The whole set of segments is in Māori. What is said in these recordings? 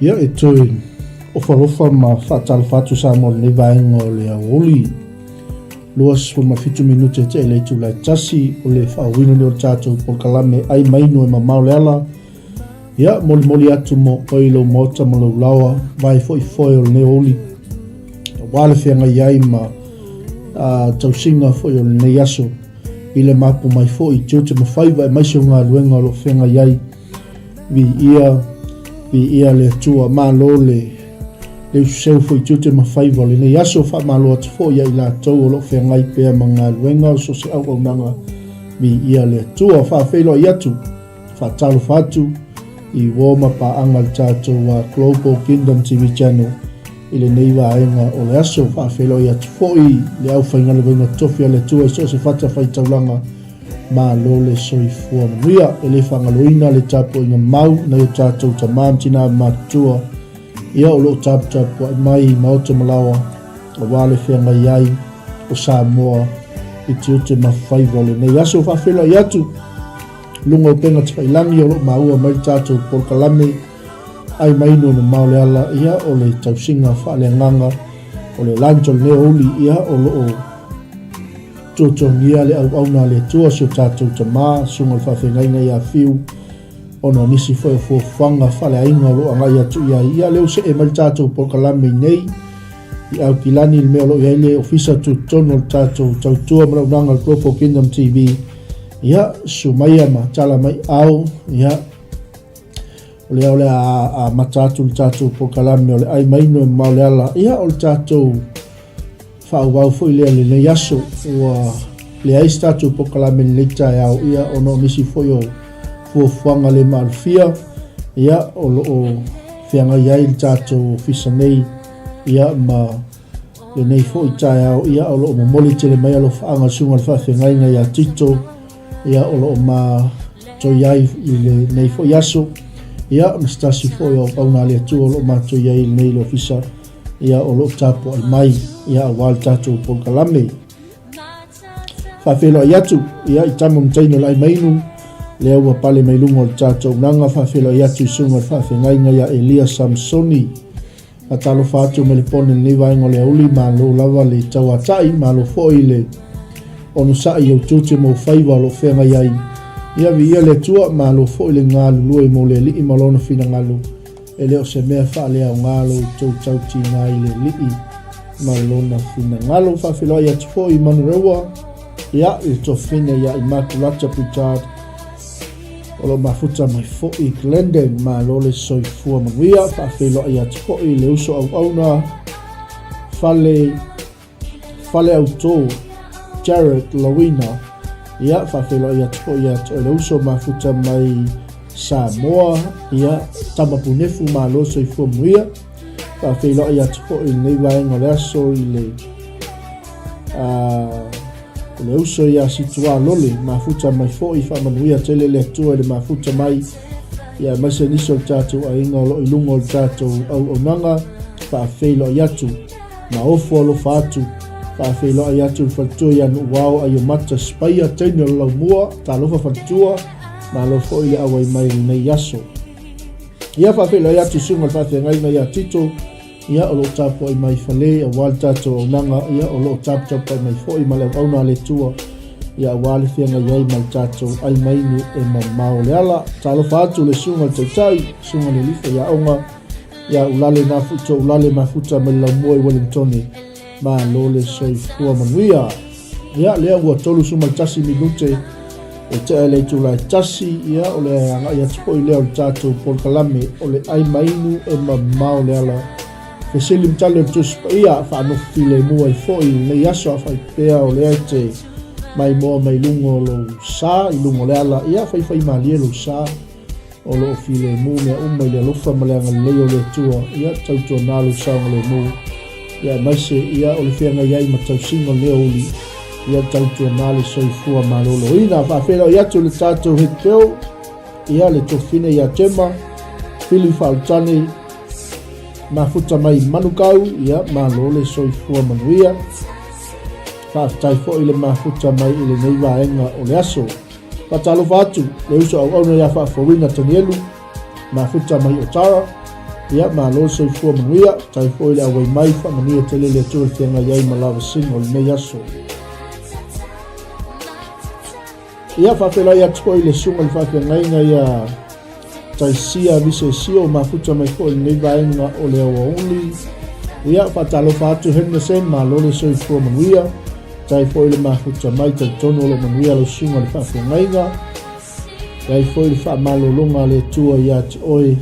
Ia e toi ofarofa ma whaatalofa sa mo le vaenga o le aoli. Luas for mafitu minute te le tu lai tasi o le whaawina ni o tātou por kalame ai maino e mamao le ala. Ia moli atu mo oilo mota mo lau lawa vai foi o le oli. Wale whianga iai ma tausinga foi o le yaso. Ile mapu mai foi tūte ma whaiva e maisio ngā luenga o lo whianga iai. Vi ia le tua malo le useu foi tūte ma whaiva le yaso wha malo atu foi ia i la tau o lo whianga i pēr ma ngā luenga o so se au au nanga. Vi ia le tua wha whailo i atu. Wha talo whatu i woma pa angal tātou wa Global Kingdom TV channel. Ile nei vaenga o le aso whaafelo i atu foi le au whainga le wenga tofia le tua so se whata whai taulanga ma lo le soifua manuia e le whangaloina le tapo inga mau na o tātou ta māmtina matua ia o lo tapu ai mai maota malawa o wale whianga iai o Samoa i tiute mawhaiva le nei aso whaafelo i atu lunga o penga te whailangi o lo maua mai tātou porkalame ai maino na maole ala ia o le tausinga whaaleanganga o le lancho le oli ia o lo totongia le au na le tua so tātou ta mā sunga le whawhengainga ia whiu o no nisi whai whanga whaaleainga o lo angai atu ia leo se e mai tātou porkalame nei i au kilani le mea lo ia le ofisa tu tono le tātou tautua mara unanga le Global Kingdom TV ia sumaya ma tala mai au ia le ole a matatu le tātou po kalame o le ai maino e maule ala ia o le tātou whaau foi lea le yaso ua le ai tātou po kalame le tai au ia o no nisi foi o fuafuanga le maalfia ia o whianga iai le tātou fisa nei ia ma le nei foi tai au ia o lo momoli te le mai alo whaanga sunga le whawhengainga ia tito ia o lo ma to iai i le nei foi yaso ia na stasi foi o pauna le tu o lo mato ia il nei lo fisa ia o lo tapo al mai ia wal tatu por kalame fa felo ia tu ia i tamu mtaino lai mainu le ua pale mai lungo tatu nanga fa felo ia tu sunga fa fengai ia Elia Samsoni atalo fatu me le pone ni vai ngole uli ma lo lava le tawatai ma lo foi le onu sai o tuti mo faiva lo fenga ia ia vi le tua ma lo fo le ngalu lo mo le li malona fina ngalu ele o se mea fa le ngalu tau ti ngai le li malona fina ngalu fa filo ia fo i manrewa ia il to fina ia immaculata putat o lo mafuta mai fo i Glenden ma lo le soifua manuia fa filo ia fo i le uso au na fale auto Jared Lawina ia whawhelo ia tō ia tō le uso mafuta mai Samoa ia tamapunefu ma loso i fuamuia whawhelo ia tō i nei vaenga le aso i le uso ia situa lole mafuta mai fo i whamanuia tele le tua le mafuta mai ia maise niso tātou a inga lo i lungo tātou au nanga whawhelo ia tu ma ofo lo whātu whawhelo ai atu whatua ia nuwao ai o mata spaia teina lau mua ta lofa whatua ma lofo i awai mai nei yaso. Ia whawhelo ai atu sunga whawhengai mai a tito ia o lo tapo ai mai whale a wal tato o nanga ia o lo tapo ai mai fo i male auna le tua ia wale whianga iai mai tato ai mai ni e mamao le ala ta lofa atu le sunga taitai sunga le lifa ia onga ia ulale mafuta mai lau mua i Wellingtoni ma lo le soifua manuia ia lea ua tolu suma tasi minute e te le tu lai tasi ia o le anga ia tupo i lea o tātou por kalame o le ai mainu e mamao le ala ke selim tale tuspa ia whaanofi le mua i foi le yaso a whai pea o le te mai moa mai lungo lo sa i lungo le ala ia whai malie lo sa o lo fi le mua mea umai le alofa ma le anga leo le tua ia tautua nalo sa le mua ia maise ia o le whianga iai ma tausinga leo uli ia tautua nale soifua malolo ina whawhelo ia tu le tātou he keo ia le tofine ia tema whili whautane mafuta mai manukau ia malole soifua manuia whaatai fo i le mafuta mai i le neiva enga o le aso patalo fatu le uso au au ia whaafowina tanielu mafuta mai o tara ia malo se fua manuia tai foi le awai mai fa mania tele le tu te nga yai malawa singo le nei aso ia fa pela ia toi le sunga le fa pe ngai nga ia tai sia vise sio ma futa mai foi nei vaenga o le awauli ia fa talo fa tu henne sen malo le se fua manuia tai foi le ma futa mai te tono le manuia le sunga le fa pe ngai nga tai foi le fa malo longa le tua ia oi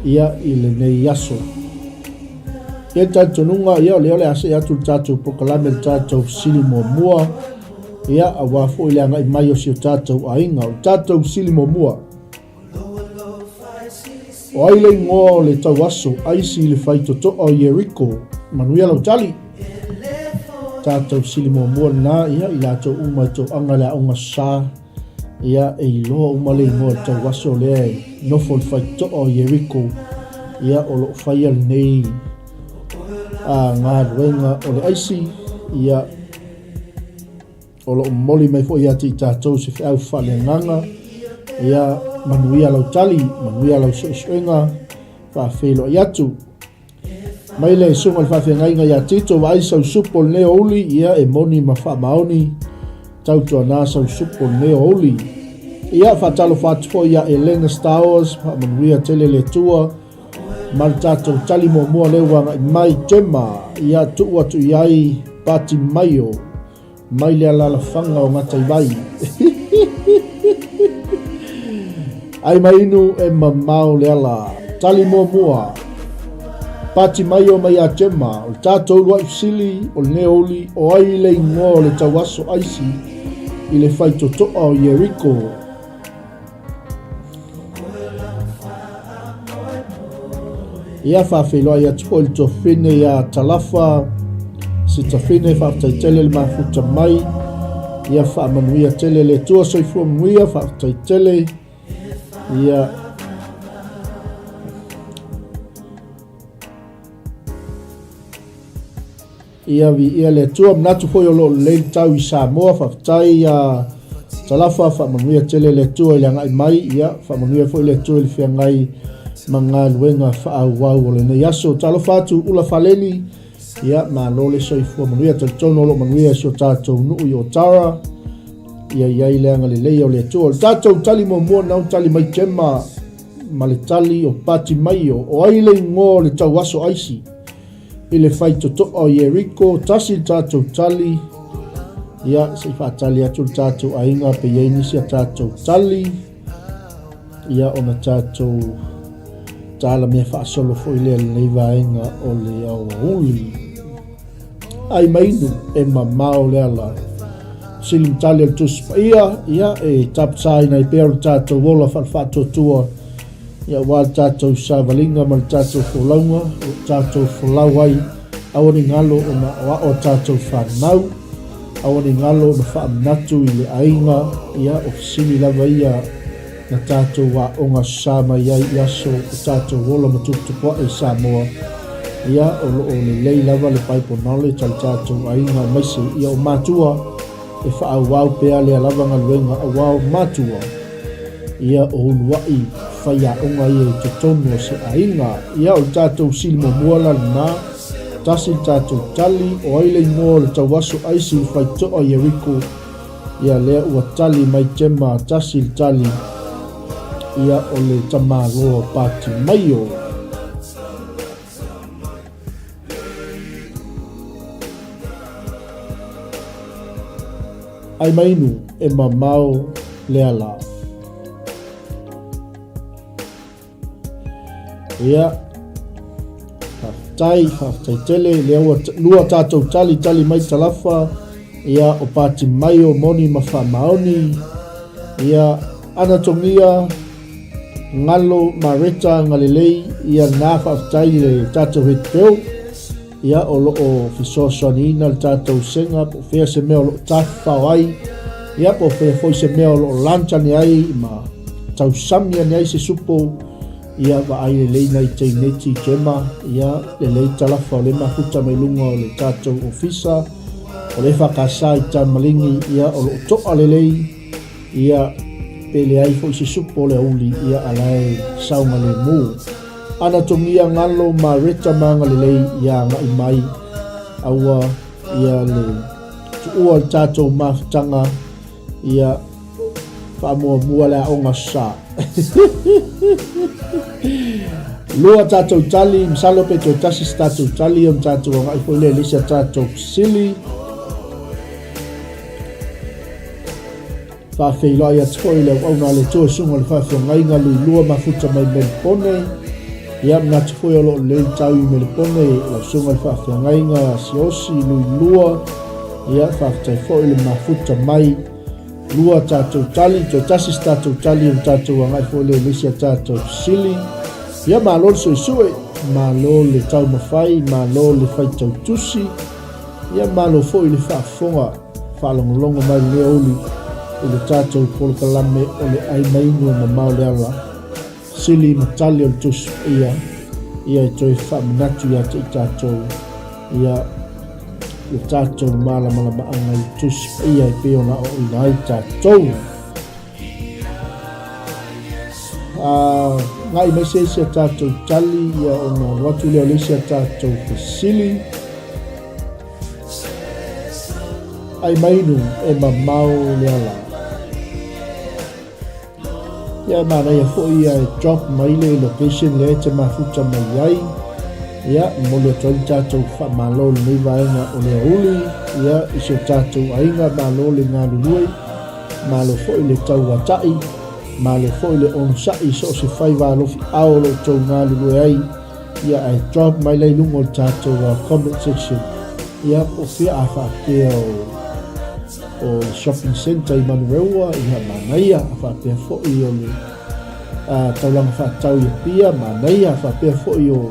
ia i le nei aso. Ia tatonunga ia o leo le ase atu tātou pokalame tātou sili mua. Ia a wafo i leanga i mai o si o tātou ainga o tātou sili mua. O aile ngō le tau aso aisi le whaitoto o Ieriko manuia lau tali. Tātou sili mua na ia i lato umato anga le aunga sā. Ia e loa umale ngō tau waso lea nofo le whaito o Ieriko ia o lo whaia nei ngā ruenga o le aisi ia o lo moli mai fo ia ti tātou se whiau whale nganga ia manuia lau tali manuia lau soiswenga whawhelo i atu mai le sunga le whawhengainga ia tito wa aisau supo le neo uli ia e moni ma whamaoni tautua nā sau supo neo uli. Ia whatalo whatufo ia Elena Stowers, whamanuia tele le tua, maritatou tali mua lewanga i mai tema, ia tuu atu iai pati maio, mai lea lala whanga o ngatai vai. Ai mainu e mamao lea la, tali mua, pati maio mai a tema, o tātou lua ifsili, o neoli, o ai le ingo le tawaso aisi, i le whaitotoa o Ieriko. Ia whawheloa ia tupo il tofine ia talafa, si tofine whaatai tele le mafuta mai, ia whaamanuia tele le tua soifua manuia whaatai tele, ia vi ia le tua mnatu foi o lo le tau i Samoa whaatai ia talafa whaamanuia tele le tua i langai mai, ia whaamanuia foi le tua i le whiangai mga luenga whaau o le nei aso talo whātu ula whaleni ia ma lole soifua manuia talitono lo manuia so tātou nui o tara ia iai leanga le leia o le atua tātou tali mua nau tali mai tema ma le tali o pati maio o aile ngō le tau aso aisi i le whaitoto o Ieriko tasi tātou tali ia se whaatali atu tātou ainga pe ieinisi a tātou tali ia ona tātou tala me whaasolo foi lea nei vaenga o le au uli. Ai mainu e mamao lea la. Silim tali al tuspa ia e tapsai na i pēr tātou wola whaalwhatotua. Ia wāl tātou sāvalinga ma tātou wholaunga, tātou wholauai. Awani ngalo o na o tātou whanau. Awani ngalo o na whaamnatu i le ainga. Ia o sili lava ia na tātou wa onga sama iai iaso o tātou wola matutupoa e Samoa. Ia o lo o le lei lava le Bible knowledge al tātou ainga maise ia o matua e whaawau pea lea lava ngaluenga a wau matua. Ia o uluai whaia onga ia i te tono se ainga. Ia o tātou silmo muala na tasi tātou tali o aile ngō le tawaso aisi whaitoa Ieriko. Ia lea ua tali mai tema tasi tali ia o le tamaloa pati maio. Ai mainu e mamao lea la. Ia haftai tele lea lua tātou tali mai talafa ia o pati maio moni ma whamaoni ia anatongia ngalo mareta ngalelei ia nā whaftai le tātou hetpeo ia o loo fisosoanina le tātou senga po whea se mea o loo tāwhau ai ia po whea foi se mea o loo lantani ai ma tau samia ni ai se supo ia wa ai le leina i te neti kema ia le lei talafa o le mahuta mai lunga o le tātou ofisa o le whakasa i tā malingi ia o loo toa le lei ia pele ai foi se supo le uli ia alai saunga le mu ana tongia ngalo ma reta manga lelei ia ngai mai aua ia le ua tatou mafutanga ia whamuamua lea o ngā sā. Lua tatou tali, msalo pe toi tasis tatou tali, om tatou ngai fwile lisa tatou sili. Whawheiloa ia tfoi leo au nā le toa sunga le whawhia ngai ngā lui lua mafuta mai melipone. Ia mna tfoi alo le tau i melipone, la sunga le whawhia ngai ngā siosi lui lua. Ia whawhtai fwoi le mafuta mai. Lua tatou tali, toi tasis tatou tali, om tatou ngai fwile lisa tatou sili. Ia malo le soisue, malo le tau mawhai, malo le whai tau tusi. Ia malo fwoi le whaafonga, whaalongolongo mai le oli. I le tātou polokalame o le ai mainu ma mau le ala. Sili matali o le tusi ia. Ia i toi whaaminatu ia te i tātou. Ia le tātou mala maanga i tusi ia i peona o i nai tātou. Ngai mai se sia tātou tali ia o na watu leo le sia tātou sili. Ai mainu e mamao le ala. Ia mana ia fo ia e drop mai le location le te mafuta mai ai. Ia mo le toi tātou wha malo le nei vaenga o le uli. Ia iso tātou ainga malo le ngā luluai. Malo fo i le tau watai. Malo fo i le onsai so se whai walofi ao lo tau ngā luluai ai. Ia e drop mai le lungo tātou comment section. Ia o fia a whakea o shopping center i Manureua i ha manaia a whapea fo i o le taulang whatau i pia manaia a whapea fo i o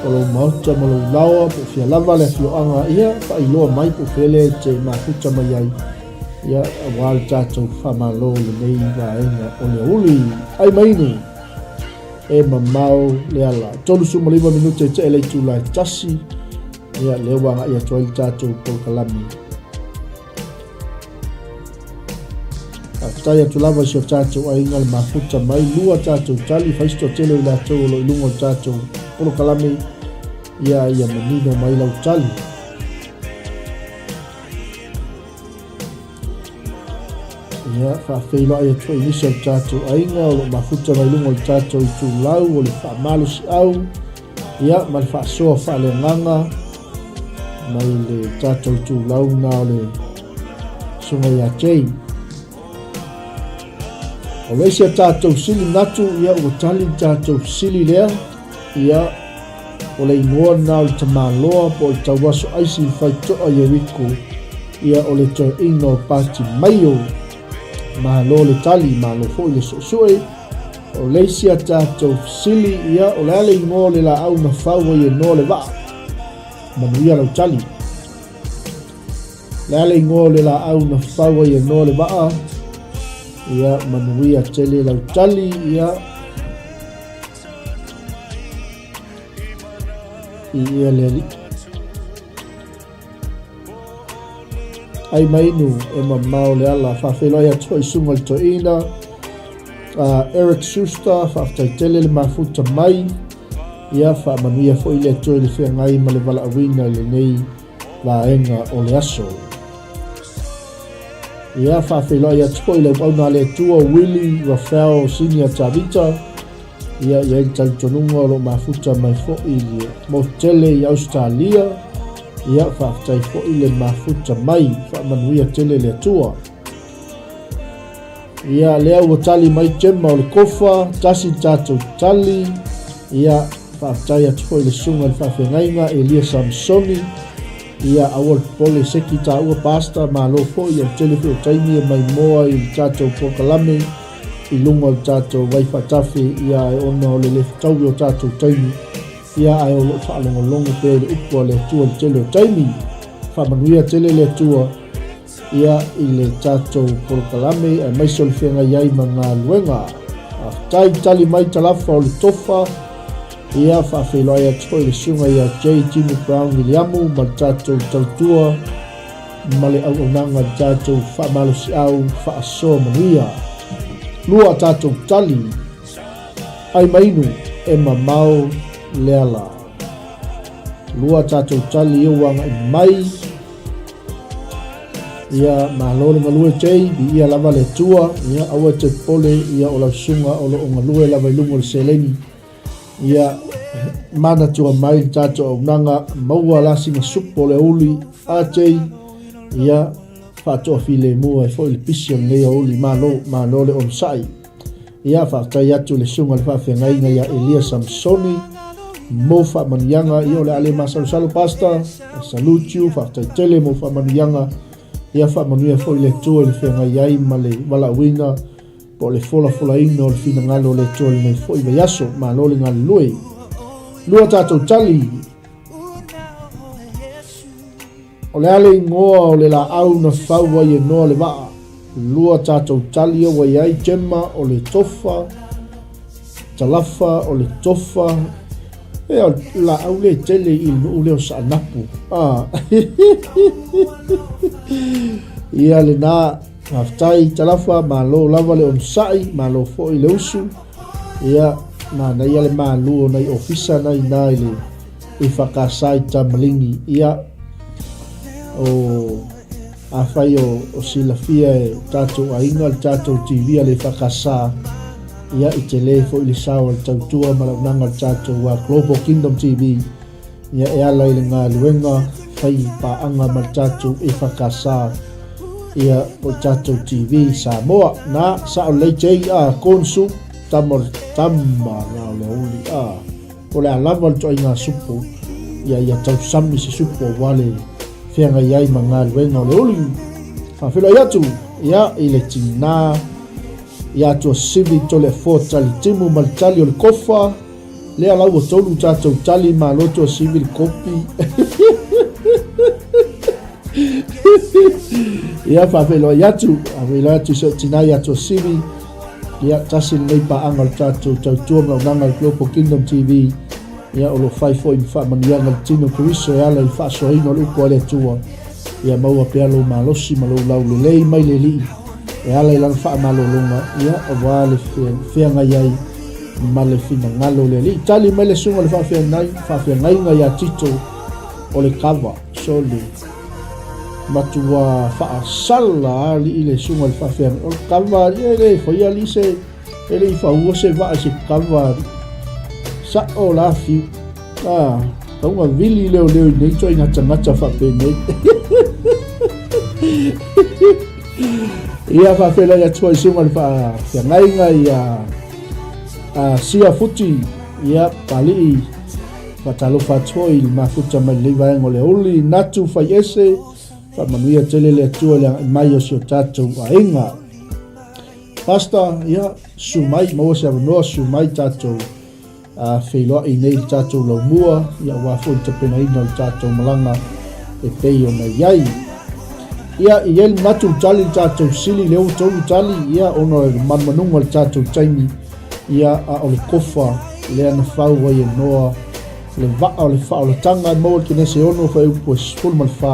lo mauta ma lo lawa po fia lava le fio anga ia pa i loa mai po fele te mafuta mai ai ia a wale tātou whamalo le nei vaenga o le uli ai maini e mamao le ala tolu suma 5 minute te elei tūlai tasi ia le wanga ia toa i tātou polkalami. Tai atu lava si o tātou ainga le mafuta mai lua tātou tali whaisto tele ila tau o lo ilungo tātou polo kalame ia manino mai lau tali. Ia whawheiloa ia tua inisa o tātou ainga o lo mafuta mai lungo o tātou i tū lau o le whaamalo si au. Ia ma le whaasoa whaale nganga mai le tātou i tū lau na o le sunga ia tei. O leisia tātou sili natu ia o tali tātou sili lea ia o le ingoa na o le tamaloa po le tawaso aisi i whaitoa i Eriko ia o le toi ino pati maio mahalo le tali mahalo fo i le soisue o leisia tātou sili ia o le ale ingoa le la au mawhaua i no le waa manuia lau tali le ale ingoa le la au mawhaua i no le waa ia manuia tele lau tali ia ia le ai mainu e mamao le ala whawhelo ia toi sunga le toina Eric Schuster whaftai tele le mafuta mai ia wha manuia fo i le toi le whea ngai ma le wala awina le nei vaenga o le aso. Ia whawhelo ia tpoi lau au nā le tua Willie Rafael Senior Tavita ia i talitonunga lo mafuta mai fo i le motele i Australia ia whaftai fo i le mafuta mai whamanuia tele le tua ia lea ua tali mai jema o le kofa tasi tātou tali ia whaftai atfo i le sunga le whawhengainga Elia Samsoni ia awal pole seki ta ua pasta ma lo fo i telefo taimi mai moa i tātou pokalame i lunga o tātou waifatafe ia e ona o le tau o tātou taimi ia ai o lo whaalongolongo pe le upua le tua le tele o taimi whamanuia tele le tua ia i le tātou pokalame ai mai sol whenga iai ma ngā luenga tai tali mai talafa o le tofa ia whawhelo ia toi le sunga ia J.Jimmy Brown Williamu ma tātou tautua ma le au onanga tātou whamalo si au whaasoa manuia lua tātou tali ai mainu e mamao lea la. Lua tātou tali ia wanga i mai. Ia malole ngalue tei, bi ia lava le tua, ia awa te pole, ia o la sunga o lo ngalue lava ilungo le seleni. Ia mana tua mai tātou au nanga, maua lasi ma supo le uli, a tei, ia whātoa file mua e fo ili pisi o ngei uli malo le onsai. Ia whātai atu le sunga le whawhengai ngai a Elia Samsoni, mo whamanianga, ia o le ale masalusalo pasta, salutiu, whātai tele mo whamanianga, ia whamanuia fo le tua le whengai ai ma le wala wina, po le fola ino le fina ngalo le tua le nei fo i yaso, malo le ngal lue. Lua tātou tali, o le ale ingoa o le la au na whaua i noa le waa. Lua tātou tali o wai ai jema o le tofa, talafa o le tofa, e o la au le tele i nuu leo sa anapu. Ia le nā haftai talafa malo lava le onsai, malo fo i le usu. Ia na ia le malu o nei ofisa nei nai le i whakasai tamalingi. Ia o a whai o silafia e tātou a inga le tātou TV le whakasa ia i te le fo i le sawa le tautua malaunanga le tātou a Global Kingdom TV ia e ala i le ngā luenga whai paanga ma le tātou e whakasa ia o tātou TV Samoa na sa o leitei a konsu tama ngā le uli o le alama le toa i ngā supo ia tau sami se supo wale whianga iai ma ngā luenga o le uli. Whawhila i atu, ia i le tina, ia atua sivi to le fō tali timu ma le tali o le kofa, lea lau o tolu tātou tali ma loto sivi le kopi. Ia whawhila i atu, so tina i atua sivi, ia tasin nei pa anga le tātou tautua ma unanga le Global Kingdom TV, ia o lo fai fo i whamanianga le tino Keriso e ala i whaasohino le upo ale tua. Ia maua pea lo malosi ma lo lau le lei mai le li. E ala i lana wha malo longa. Ia o wā le whianga iai ma le whina ngalo le li. Tali mai le sunga le whawhiangai ngai a tito o le kawa. So le matua whaasala li i le sunga le whawhiangai. O le kawa ia le whaia li se e le i whaua se waa se kawa sa o la fiu taunga vili leo i nei toi ngata whapene ia whawhela ia tua i sunga le whaangainga ia sia futi ia pali i whatalo whatua i mafuta mai leivaengo le uli natu whai ese whamanuia tele le atua le mai o sio tātou a inga pasta ia sumai maua se avanoa sumai tātou whailoa i nei tātou lau mua, ia wafo i tapena ina o tātou malanga e pei o mai iai. Ia i el matu tali tātou sili leo tolu tali, ia ono e manmanunga le tātou taimi, ia a o le kofa, lea na whau ai e noa, le vaa o le wha o le tanga, maua ki nese ono whai upo e spulu mal wha,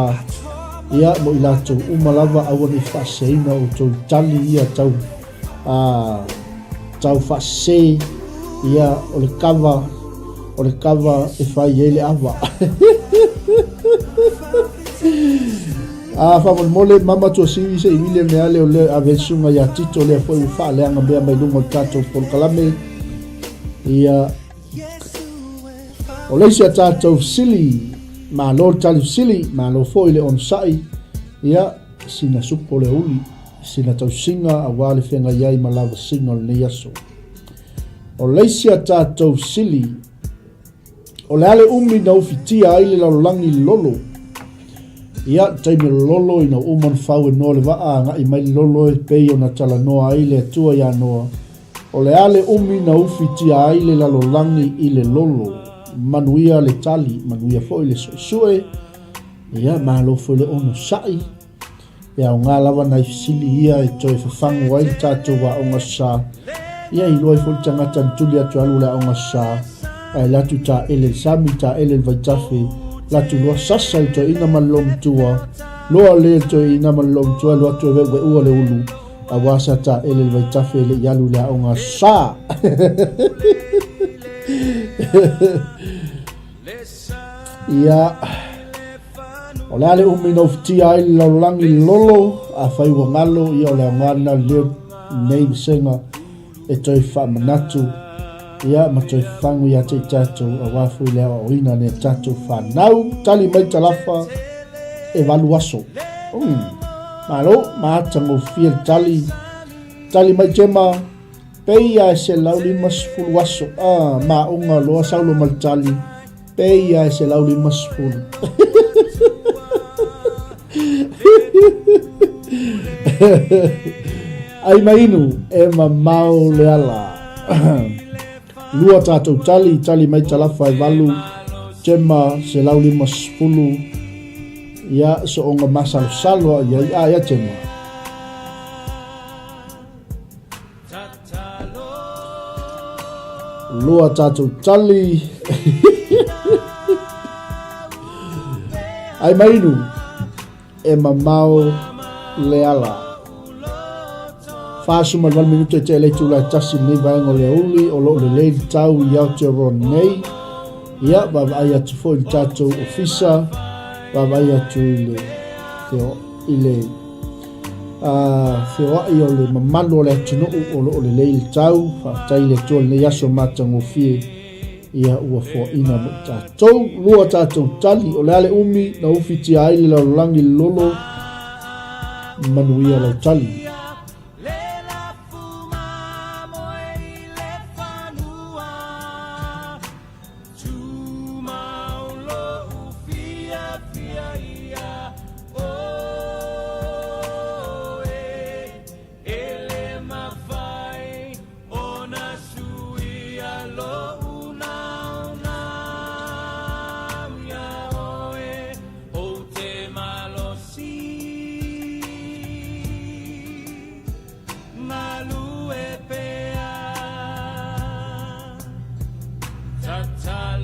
ia mo i lātou umalava awan i wha seina o tolu tali, ia tau wha se, ia o le kava e whai e le awa. Whamon mole mama tua siwi se i wile mea leo le avesunga ia tito lea fwoi uwha leanga mea mai lungo tātou polkalame. Ia o leisi a tātou sili, ma lo tali sili, ma lo fwoi le onsai. Ia sina supo le uli, sina tau singa a wale whenga iai ma lava singa le neaso. O leisi a tātou sili, o le ale umi na ufitia ai le laulangi lolo. Ia taimi lolo ina uman whau e noa le waa nga i mai lolo e pei o na tala noa ai le atua ia noa. O le ale umi na ufitia ai le laulangi i le lolo. Manuia le tali, manuia fo i le soisue. Ia malo fo le ono sai. Ia o ngā lava na sili ia e toi whafangu ai tātou wa onga sa. Ia i loi fo le tangata ntuli atu alu le onga sa. Ai latu ta ele sami ta ele vaitafe. Latu loa sasa i to ina malom tua. Loa le to ina malom tua loa tu we ua le ulu. A wasa ta ele vaitafe le yalu le onga sa. Ia o le ale umi no fitia ai laulangi lolo a whai wangalo ia o le angana leo nei senga e toi whamanatu ia ma toi whangu ia te tato a wafu i lea o ina ne tato whanau tali mai talafa e walu aso malo maatango fia tali mai tema peia e se lauli masfulu aso maunga loa saulo mal tali peia e se lauli masfulu ai mainu e mamao le ala lua tatou tali mai talafa e walu tema se lauli masfulu ia so onga masalo ia tema lua tatou tali ai mainu e mamao le ala fasuma 1 minuto e te le tula tasi ni vaenga le uli o lo le tau ia te ron nei ia va ai atu fo il tatou ofisa va ai atu ile feo ai o le mamalo le tino o lo le tau fa tai le tol le yaso matango fie ia ua fo ina mo tatou lua tatou tali o le ale umi na ufiti ai le langi lolo manuia le tali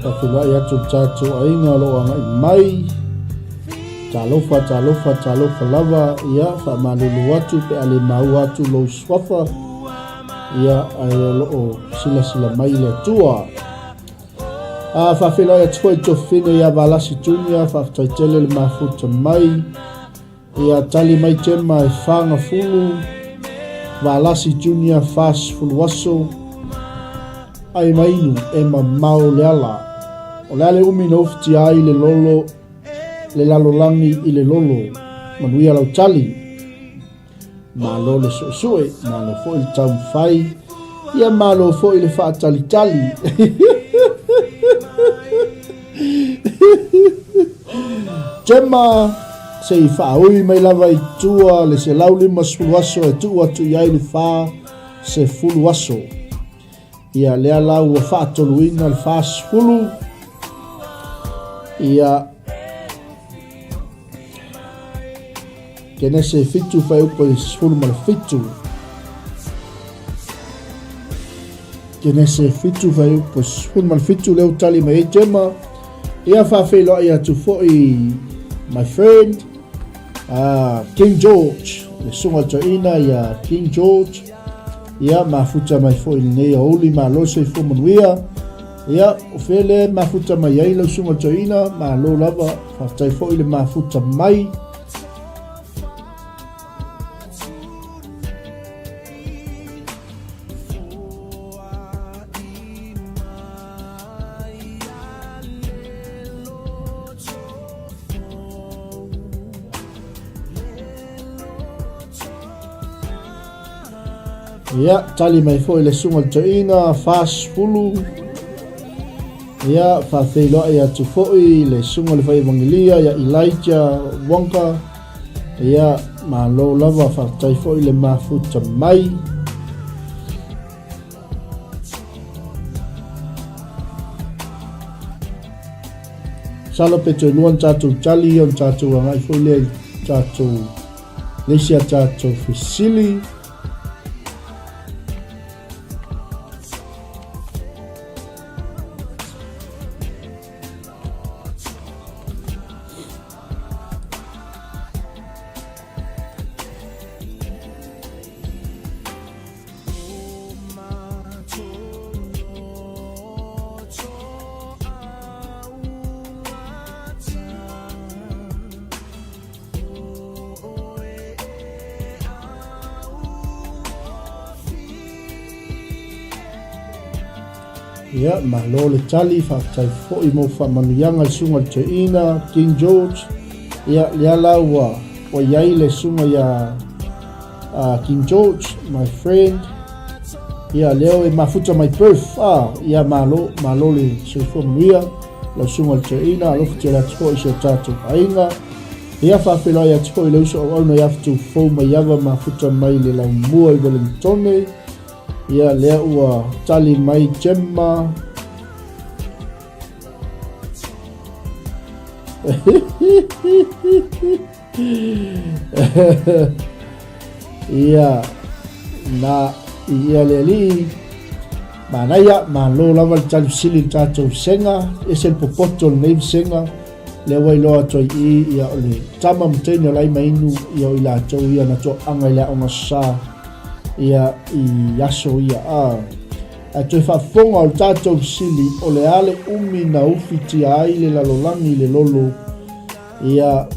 Tafila ia tu ainga lo anga mai talofa lava ia fa malulu atu pe ale mau atu lo swafa ia ai lo sila mai le tua fa fila ia tu fine ia valasi tunia fa taitele le mafuta mai ia tali mai tema e fanga fulu valasi tunia fas fulu waso ai mainu e mamao le ala o le ale umi no fiti ai le lolo le lalolangi i le lolo manuia lau tali malo le soesue malo fo il tau fai ia malo fo i le faa tali tema se i faa ui mai lava i tua le se lau lima sfulu aso e tu atu iai le faa se fulu aso ia lea lau ua faa toluina le faa sfulu ia kene se fitu fai upo i sfulu ma le fitu kene se fitu fai upo sfulu ma le fitu leo tali mai tema ia faa feilo ia tu fo i my friend King George le sunga toina ia King George ia mafuta mai fo i nei o uli ma lo se fo manuia ia o fele mafuta mai ai lo sunga toina ma lo lava fa tai fo i le mafuta mai ia tali mai fo i le sunga toina fast fulu ia fa feilo ia tu fo i le sunga le fai evangelia ia Elijah Wonka ia ma lo lava fa tai fo i le mafuta mai salo peto luan tatu tali on tatu ngai fo le tatu lesia tatu fisili Ia malo le tali whaatai fo'i mo whamanuianga le sunga le Teina, King George. Ia lea laua o iai le sunga ia King George, my friend. Ia leo e mafuta my birth. Ia malo le soifo manuia le sunga le Teina, alofu te la tiko i se tātou ainga. Ia whawhela ia tiko i le uso au na iaftu fau mai awa mafuta mai le lau mua i Wellingtone. Ia lea ua tali mai Gemma. Ia na ia le li mana ia malo lava le tali sili le tātou senga ese le popoto le name senga le wailoa toi ia o le tama mtene o lai mainu ia o i lātou ia na to anga i lea onga sa ia i aso ia a toi whafonga o le tātou sili o le ale umi na ufiti ai le lalolangi le lolo ia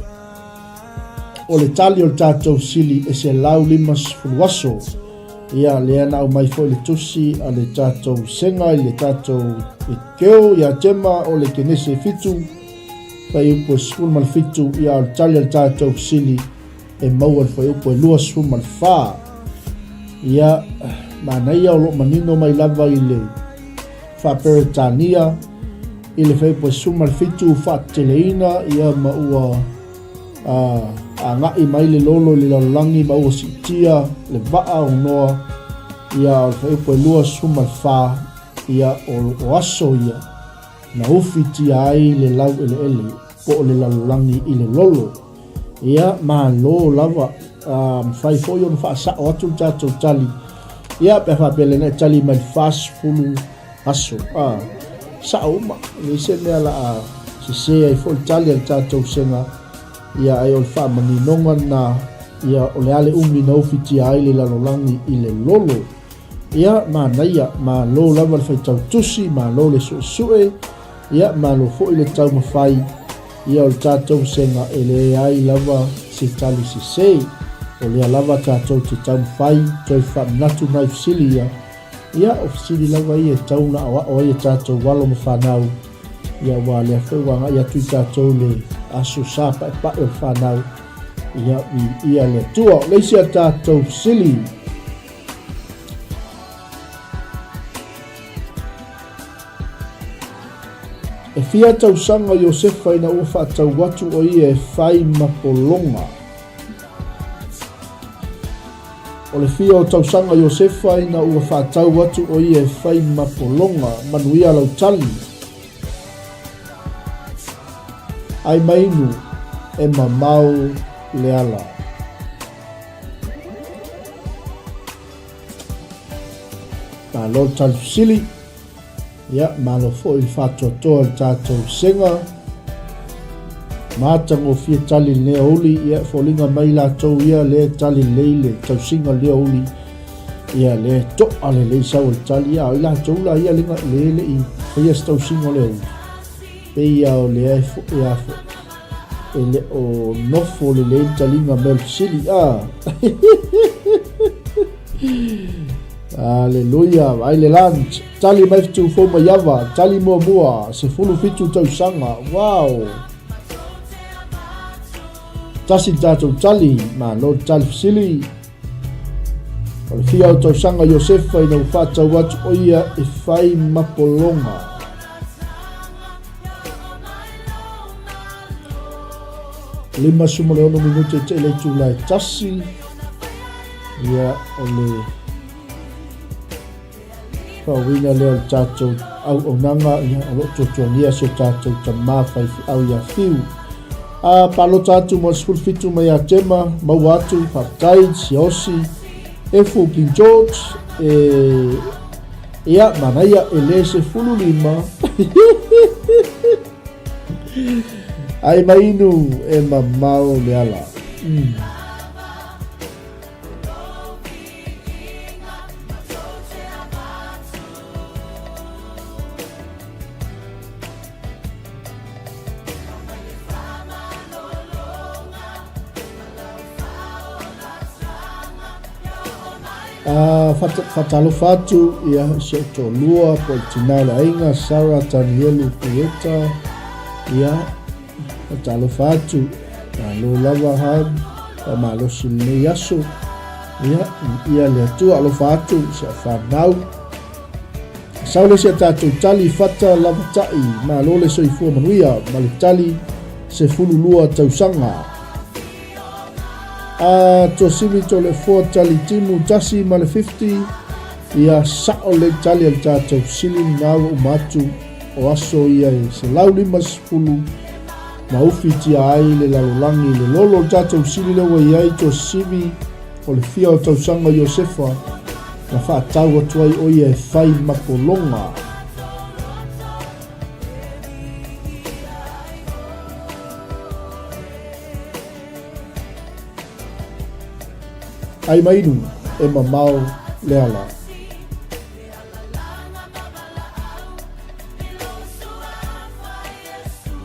o le tali o le tātou sili e se lau limas fuluaso ia lea na au mai fo le tusi a le tātou senga i le tātou e keo ia tema o le kenese fitu pai upo sfun mal fitu ia o le tali o le tātou sili e maua le fai upo e lua sfun mal faa ia mana ia o lo manino mai lava i le whaperetania i le fai upo sfun mal fitu whaateleina ia maua a ngai mai le lolo le lalangi ma ua sitia le vaa o noa ia o fai upo e lua suma fa ia o aso ia na ufiti ai le lau ele po o le lalangi i le lolo ia ma lo lava fai foi on fa sa o atu tatou tali ia pe fa pele na tali mai fast fulu aso sa uma le se me ala se se ai fo tali al tatou senga ia ai o fa mani nonga na ia o le ale umi na ufiti ai le lalolangi i le lolo ia mana ia ma lo lava le faitau tusi ma lo le suʻesuʻe ia ma lo foʻi le tau mafai ia o le tatou senga e le ai lava se tali sesei o lea lava tatou te tau mafai toi faamanatu nai fesili ia o fesili lava ia e tau na aʻoaʻo ai e tatou walo ma fanau ia ua lea foi ua agaʻi atu i tatou le aso sa paʻepaʻe o le fanau ia le atua o leisi a tatou fesili e fia tausaga Iosefa ina ua faatau atu o ia e fai mapologa o le fia o tausaga Iosefa ina ua faatau atu o ia e fai mapologa manuia lautali ai mainu e mamao le ala malo talifusili ia malo foʻi le faatoatoa le tatou senga matagofia tali le lea uli ia foliga mai latou ia le tali lei le tausiga lea uli ia le toʻa lelei sau o le tali ia o i latou la ia leʻi faia se tausiga o le uli peia o lea e foʻi a foʻi e le o nofo lelei le taliga mea le fesili Aleluia, ai le lunch, tali mai fitu fo mai ava, tali mua, se fulu fitu tausaga, wow. Tasi tatou tali, ma lo tali fesili. O le fia o tausaga Iosefa ina ua faatau atu o ia e fai mapologa. Lima suma le ono minuta e te le tula e tasi, ia o le wina leo le tatou auaunaga ia o loo tuatuagia se tatou tamā faifeʻau ia fiu palota atu mo le sepulufitu mai atema maua atu faapataid siosi efu King George ia manaia e lē sefululima ai mainu e mamao le ala Fatalo fatu ia se tolua po tina la inga 𝚟𝚑𝚙𝚢𝚑 ia fatalo fatu lo lava han malo sile yaso ia le tu alo fatu se fanau saule se tatu tali fata lava tai malo le soifua manuia male tali se fululua tausanga tosimi tole fo tali timu tasi male 50 ia sao le tali al tatou sili nau umatu o aso ia se lau 50 na ufi tia ai le lalolangi le lolo tatou sili le wai ai tosimi o le fia o tausanga Iosefa na whaatau atu ai o ia e whai makolonga. Ai mainu e mamao le ala.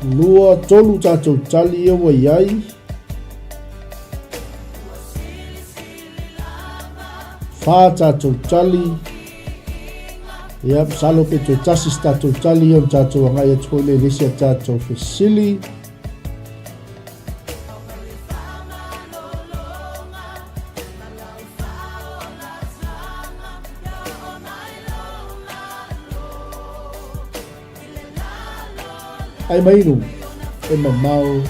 Lua tolu tatou tali e wai ai. Wha tatou tali. Ia salo pe to tasis tatou tali on tatou angai e tole lesia tatou fesili. Ai mainu e mamao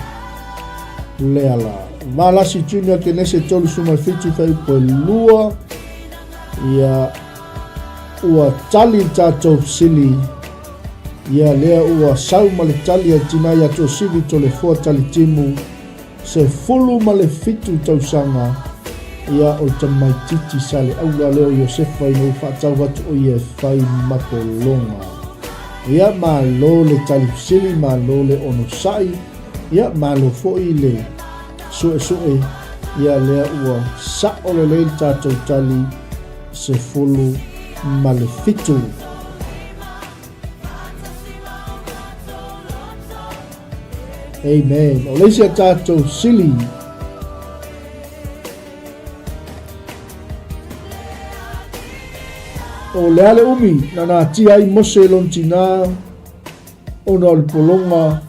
le ala. Malasi junior ke nese tolu suma fitu fai po lua ia ua tali tatou sili ia lea ua sau male tali a tina ia to sili tole fua tali timu se fulu male fitu tausanga ia o tamai titi sale aula leo Iosefa ino whaatau watu o ia whai makolonga. Ia malo le tali sili malo le ono sai ia malo foi le sue ia lea ua sao le le tatou tali se fulu male fitu. Amen. O leisia tatou sili o le ale umi na na tia ai mose lontina o na polonga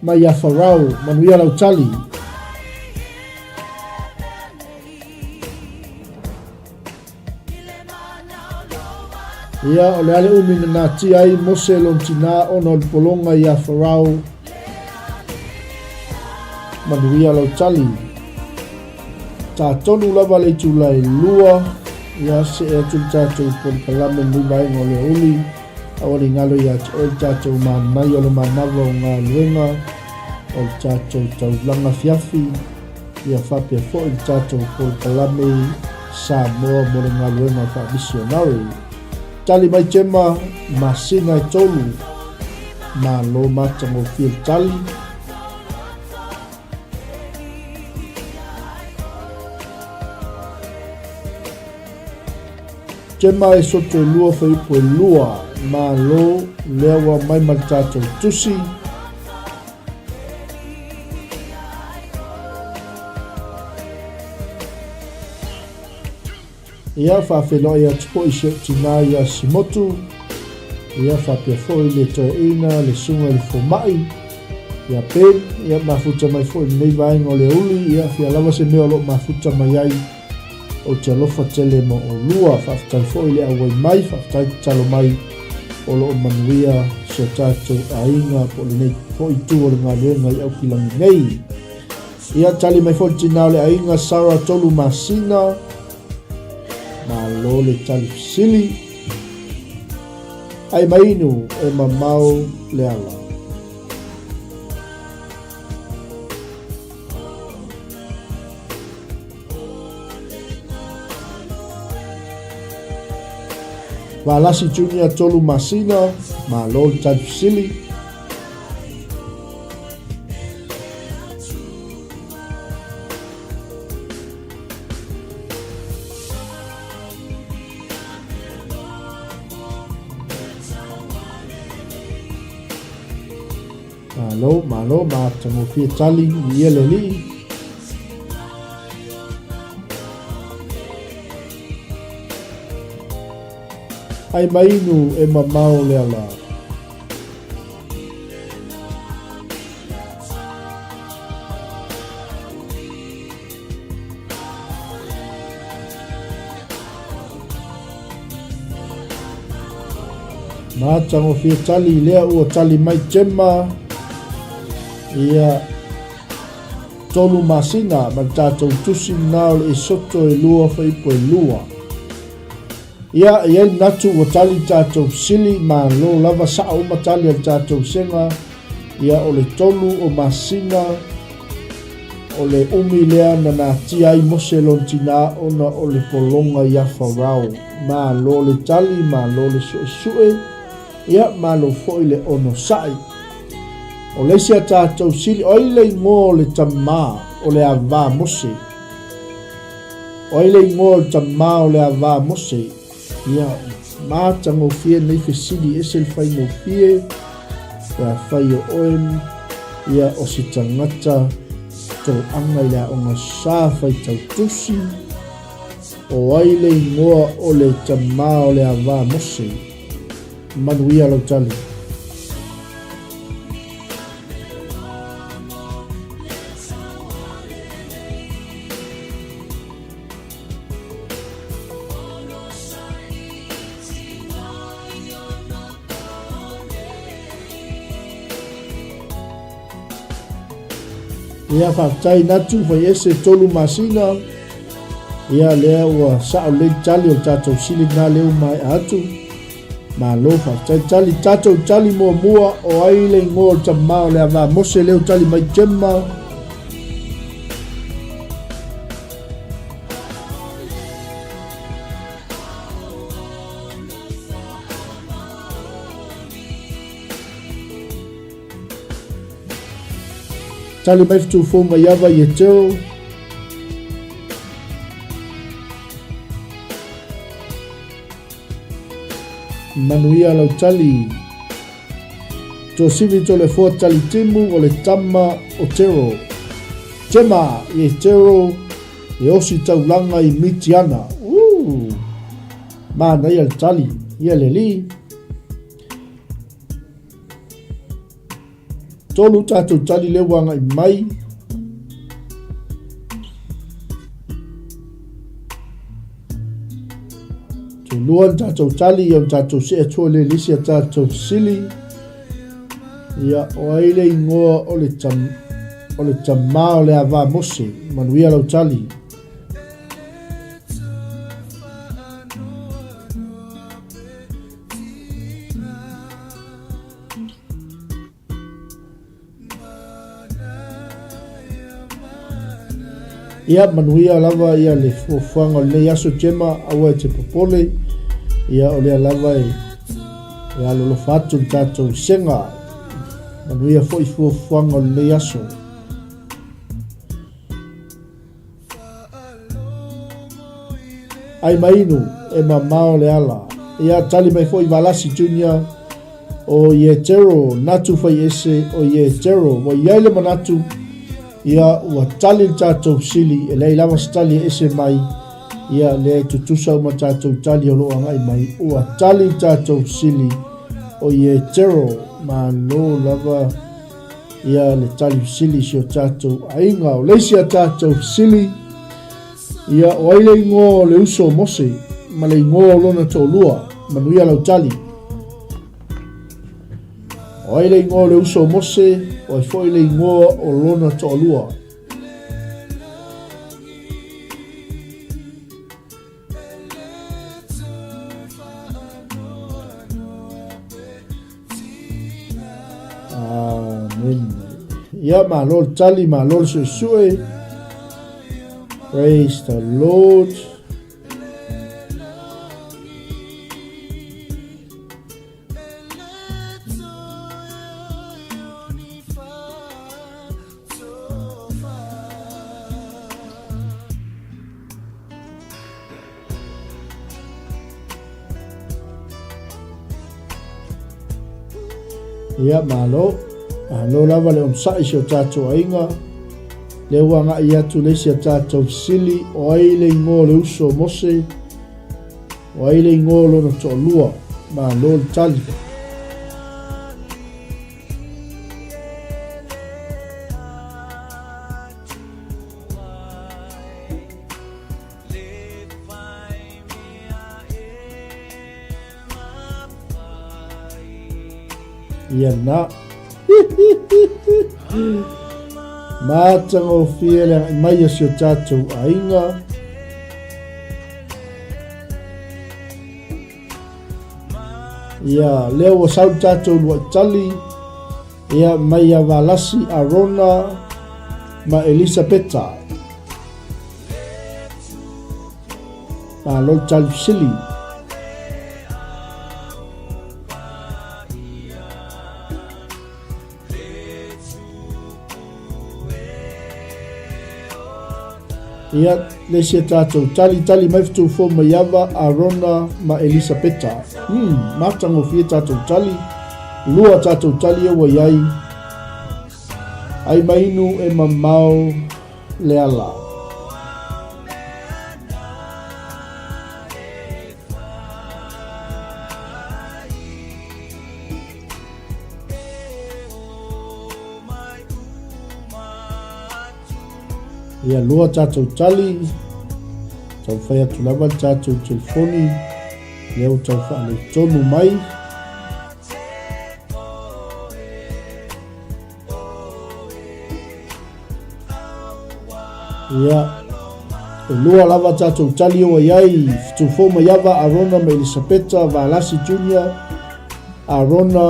ma ia farao manuia lau tali ia o le ale umi na tia ai mose lontina o na polonga ia farao manuia lau tali ta tonu lava le tulai lua ia se e tu tatou por kalame ni vai ngole uli awali ngalo ia o tatou manai o le manava o ngā luenga o tatou tau langa fiafi ia whapia fo i tatou por kalame sa moa mo le ngā luenga wha misionari tali mai tema masina e tolu ma lo matango fil tali Tema e soto e lua whai po e lua ma lo lewa mai maltatou tusi. Ia whawhelo ia tupo i seo tina ia simotu. Ia whapia fōi le toi ina le sunga le fōmai. Ia pen, ia mafuta mai fōi nei vai ngole uli. Ia whia lava se mea lo mafuta mai ai. O te alofa tele mo o lua whaftai fōi le awai mai, whaftai talo mai o lo o manuia so tātou a inga po le nei fōi tū o le ngā luenga i au kilangi nei. Ia tali mai fōi tina le a inga Sara tolu masina, ma lo le tali sili. Ai mainu e mamao le ala. Walasi Junior tolu masina ma lo tali sili. Malo ma tango fia tali iele li. ai mainu e mamao le ala. Mātango whia tali lea ua tali mai 𝚗𝗏𝗏 ia tolu masina ma tātou tusi nao le soto e lua whaipo e lua. Ia e natu ua tali tātou sili ma lo lava saa o matali al tātou senga. Ia o le tolu o masina o le umi lea na nā tia i mose lon tina ona o le polonga ia wharau. Ma lo le tali ma lo le sue. Ia ma lo foi le ono sai. O le sia tātou sili o ile ngō le tamā o le avā mose. O ile ngō le tamā o le avā mose. Ia mātango fie nei whesili ese le whai ngō fie. Ia whai o oen. Ia o si tangata tō anga ia o ngā sā whai tau tusi. O ile ngō o le tamā o le avā mose. Manuia lau tali. Ia whaatai natu whai ese tolu masina. Ia lea ua sao le tali o tātou sili ngā leo mai atu. Ma lofa tali tātou tali mua o aile ngō tamā o le avā mose leo tali mai 𝚗𝗏𝗏. Tali mai fitu fō mai ava i e teo. Manuia lau tali. Tō sivi tō le fua tali timu o le tama o tero. 𝚗𝗏𝗏 i e tero e osi taulanga i mitiana. Mana ia le tali. Ia le li. Tolu tātou tali le wanga i mai. Luan tātou tali iau tātou se atua le lisi a tātou sili. Ia o aile i ngoa o le tamā o le avā mose. Manuia lau tali. Ia manuia lava ia le fuanga o le aso 𝚗𝗏𝗏 aua e te popole. Ia o lea lava e alolo fatu tātou senga. Manuia fo i fuanga o le aso. Ai mainu e mamao le ala. Ia tali mai fo i Valasi Junior o ie tero natu fai ese o ie tero. Mo iaile manatu ia ua tali tātou sili e lei lava stali ese mai. Ia le tutusa uma tātou tali o loa ngai mai. Ua tali tātou sili o ie tero ma lo lava. Ia le tali sili si o tātou ainga o leisi a tātou sili. Ia o aile ngō le uso mose ma le ngō lona tō lua manuia lau tali. O aile ngō le uso mose o ai fo ile ngō o lona tō lua. Ia ma lol tali ma lol sue. Praise the Lord. Ia malo. Lo lava le omsai si o tātou ainga. Le wanga i atu le si a tātou sili o aile ngō le uso mose. Wai le ngolo na to lua ma lo tali. Ia na Mātango fia le mai asio tātou ainga. Ia leo wa sau tātou lua tali. Ia mai a valasi Arona ma Elisabeta. Ma lo 𝚟𝚒𝚙𝚢𝚑𝚝. Ia le sia tātou tali mai fitu fo maiava Arona ma Elisabeta. Matango fia tātou tali. Lua tātou tali e waiai. Ai mainu e mamao le ala. Ia lua tātou tali. Tau whai atu lava tātou telefoni. Leo tau whaale tonu mai. Ia e lua lava tātou tali o iai. Tu foma iava Arona ma Elisabeta Valasi Junior. Arona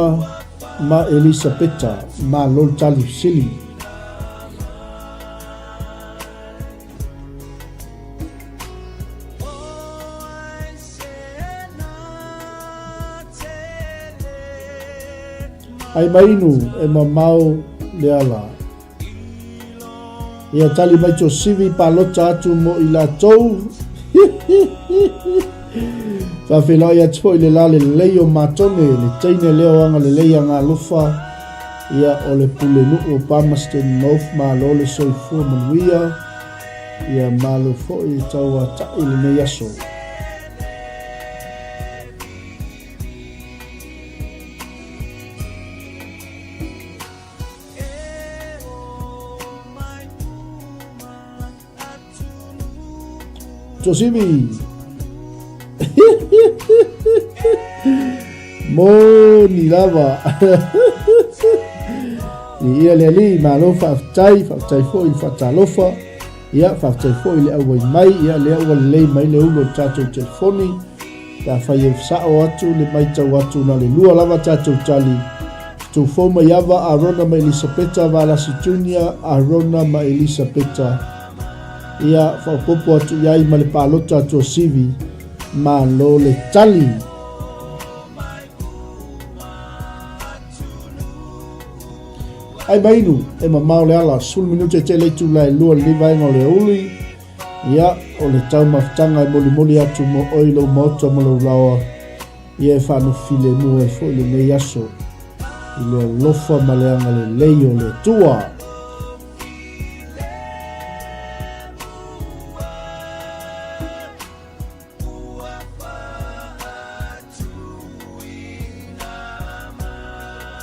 ma Elisabeta ma lol tali sili. Ai mainu e mamao le ala. Ia tali mai to sivi palota atu mo i la tou. Fa fela ia tpo le la le leio matone le teine leo anga le leia ngā lofa. Ia o le pule nu o Palmerston North ma lo le soifua manuia. Ia ma lo fo i tau a tai le nei aso. Josivi mo ni lava ni ia le li ma lo fa tai fo i fa talofa ia fa tai fo i le au mai ia le au le mai le ulo tātou telefoni ta fa i sa o atu le mai tau atu na le lua lava tātou tali tu fo ma iava Arona ma Elisabeta Valasi Junior Arona ma Elisabeta. Ia whapopo atu iai ma le palota atu o sivi ma lo le tali. Ai mainu e mamao le ala sul minute te leitu lai lua livaenga o le uli. Ia o le tau maftanga e moli atu mo oilo mota mo lo lawa. Ia e whanu file mu e fo le nei aso. I le lofa ma le anga le leio le tua.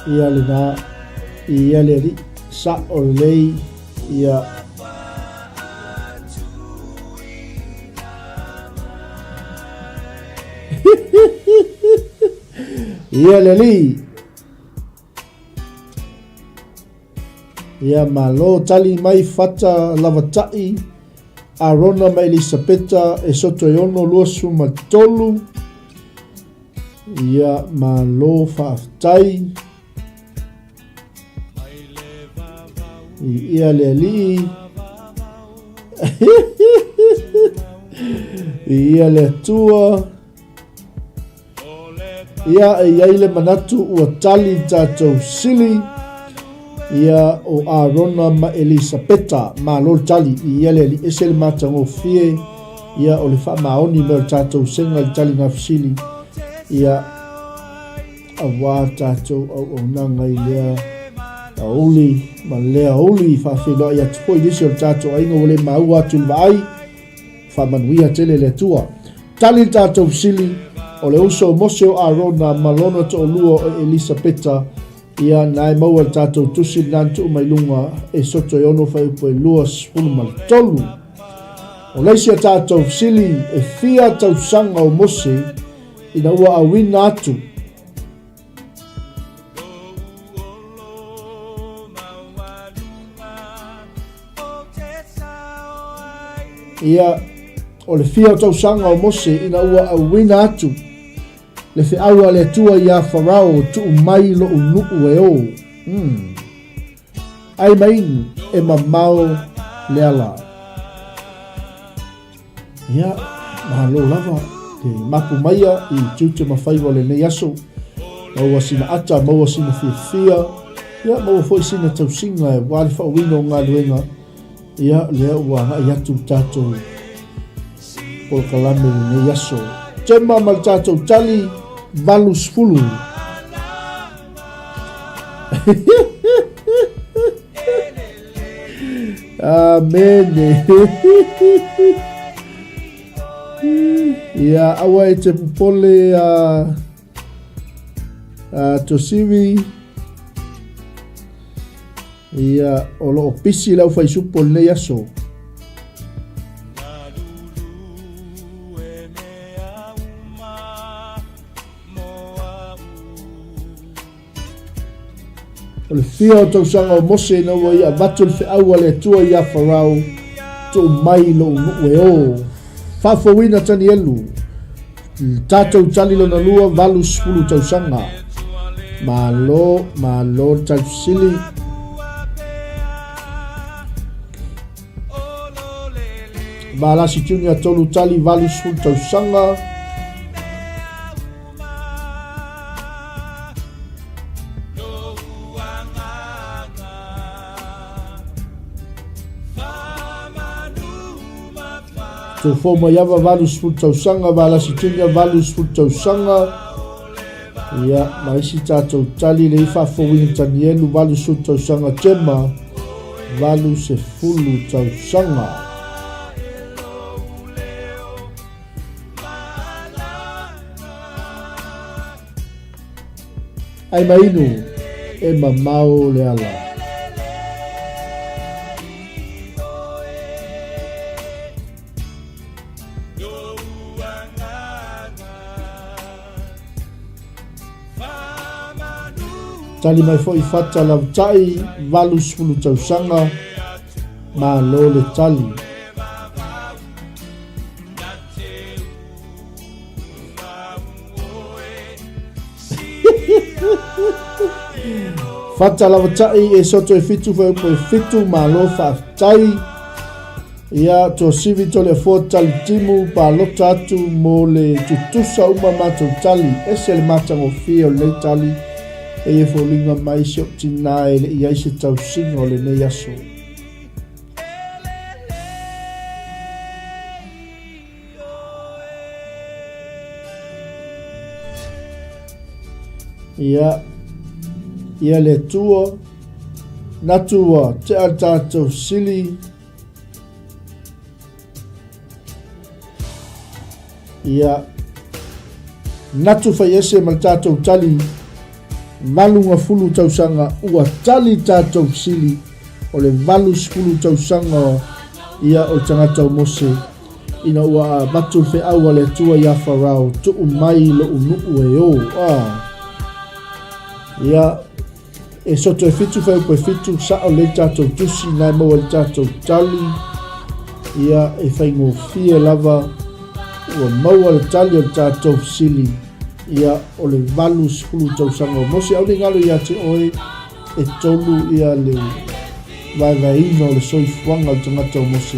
Ia le na ia le ri sa o lei ia ia le li ia malo tali mai fata lavatai Arona ma Elisabeta e soto ono lua suma tolu ia malo faaftai ia le li ia le tua ia e le manatu ua tali tātou sili ia o Arona ma Elisabeta ma lo tali ia le li ese le matango fie ia o le whamaoni me o tātou senga le tali ngā fisili ia awa tātou au nangai lea auli ma lea auli whawhelo ia tupo i disi o tātou ainga o le mau atu lwa ai whamanuia tele le tua tali tātou sili o le uso mose o Arona malona to lua o Elisapeta ia nai maua tātou tusi nantu mai lunga e soto ono fai po lua spulu mal tolu o leisia tātou sili e fia tau sanga o mose ina ua awina atu ia o le fia tau sanga o mose ina ua awina atu le fe aua le tua ia farao tu mai lo unuku e o ai mainu e mamao le ala ia mahalo lava te mapu maia i tute mawhai wale nei aso maua sina ata maua sina fia ia maua foi sina tau singa e wale whauwino ngā luenga ia lea ua ngai atu tātou por kalame nei aso tema mal tātou tali valus fulu amen ia awa e te pupole tosiwi ia o loo pisi lau fai supo nei aso o le fia o tausanga o mose na ua ia vatu le whiaua le atua ia farao tu mai lo unue o whawhawina tani elu tātou tali lona lua valu spulu tausanga malo tausili Malasi tunia tolu tali valu spulu tausanga to forma yava valus futsanga vala situnia valus futsanga ia maisi tatou tali le fa fowin tanielu valus futsanga tema valus e fulu tausanga ai mainu e mamao le ala tali mai foi fata la tai valus fulu tausanga ma lo le tali fata la tai e soto e fitu foi po fitu ma lo fa tai ia to sivi to le tali timu pa lo tatu mo le tutusa uma mato tali ese le matango fio le tali e folinga mai 𝚟𝚒𝚘𝚡 le ia se tau singo le nei aso ia le tua natua te atatou sili ia natu fai ese mal tatou tali valunga fulu tausanga ua tali tātou sili o le valus fulu tausanga ia o tangata o mose ina ua batu fe aua le tua ia farao tu mai lo unuu e o ia e soto e fitu fe upo e fitu sa o le tātou tusi nai maua le tātou tali ia e whaingo fie lava ua maua le tali o tātou sili ia o le valus fulu tausanga o mose au ni ngalo ia te oe e tolu ia le vaivaina o le soifuanga o tangata o mose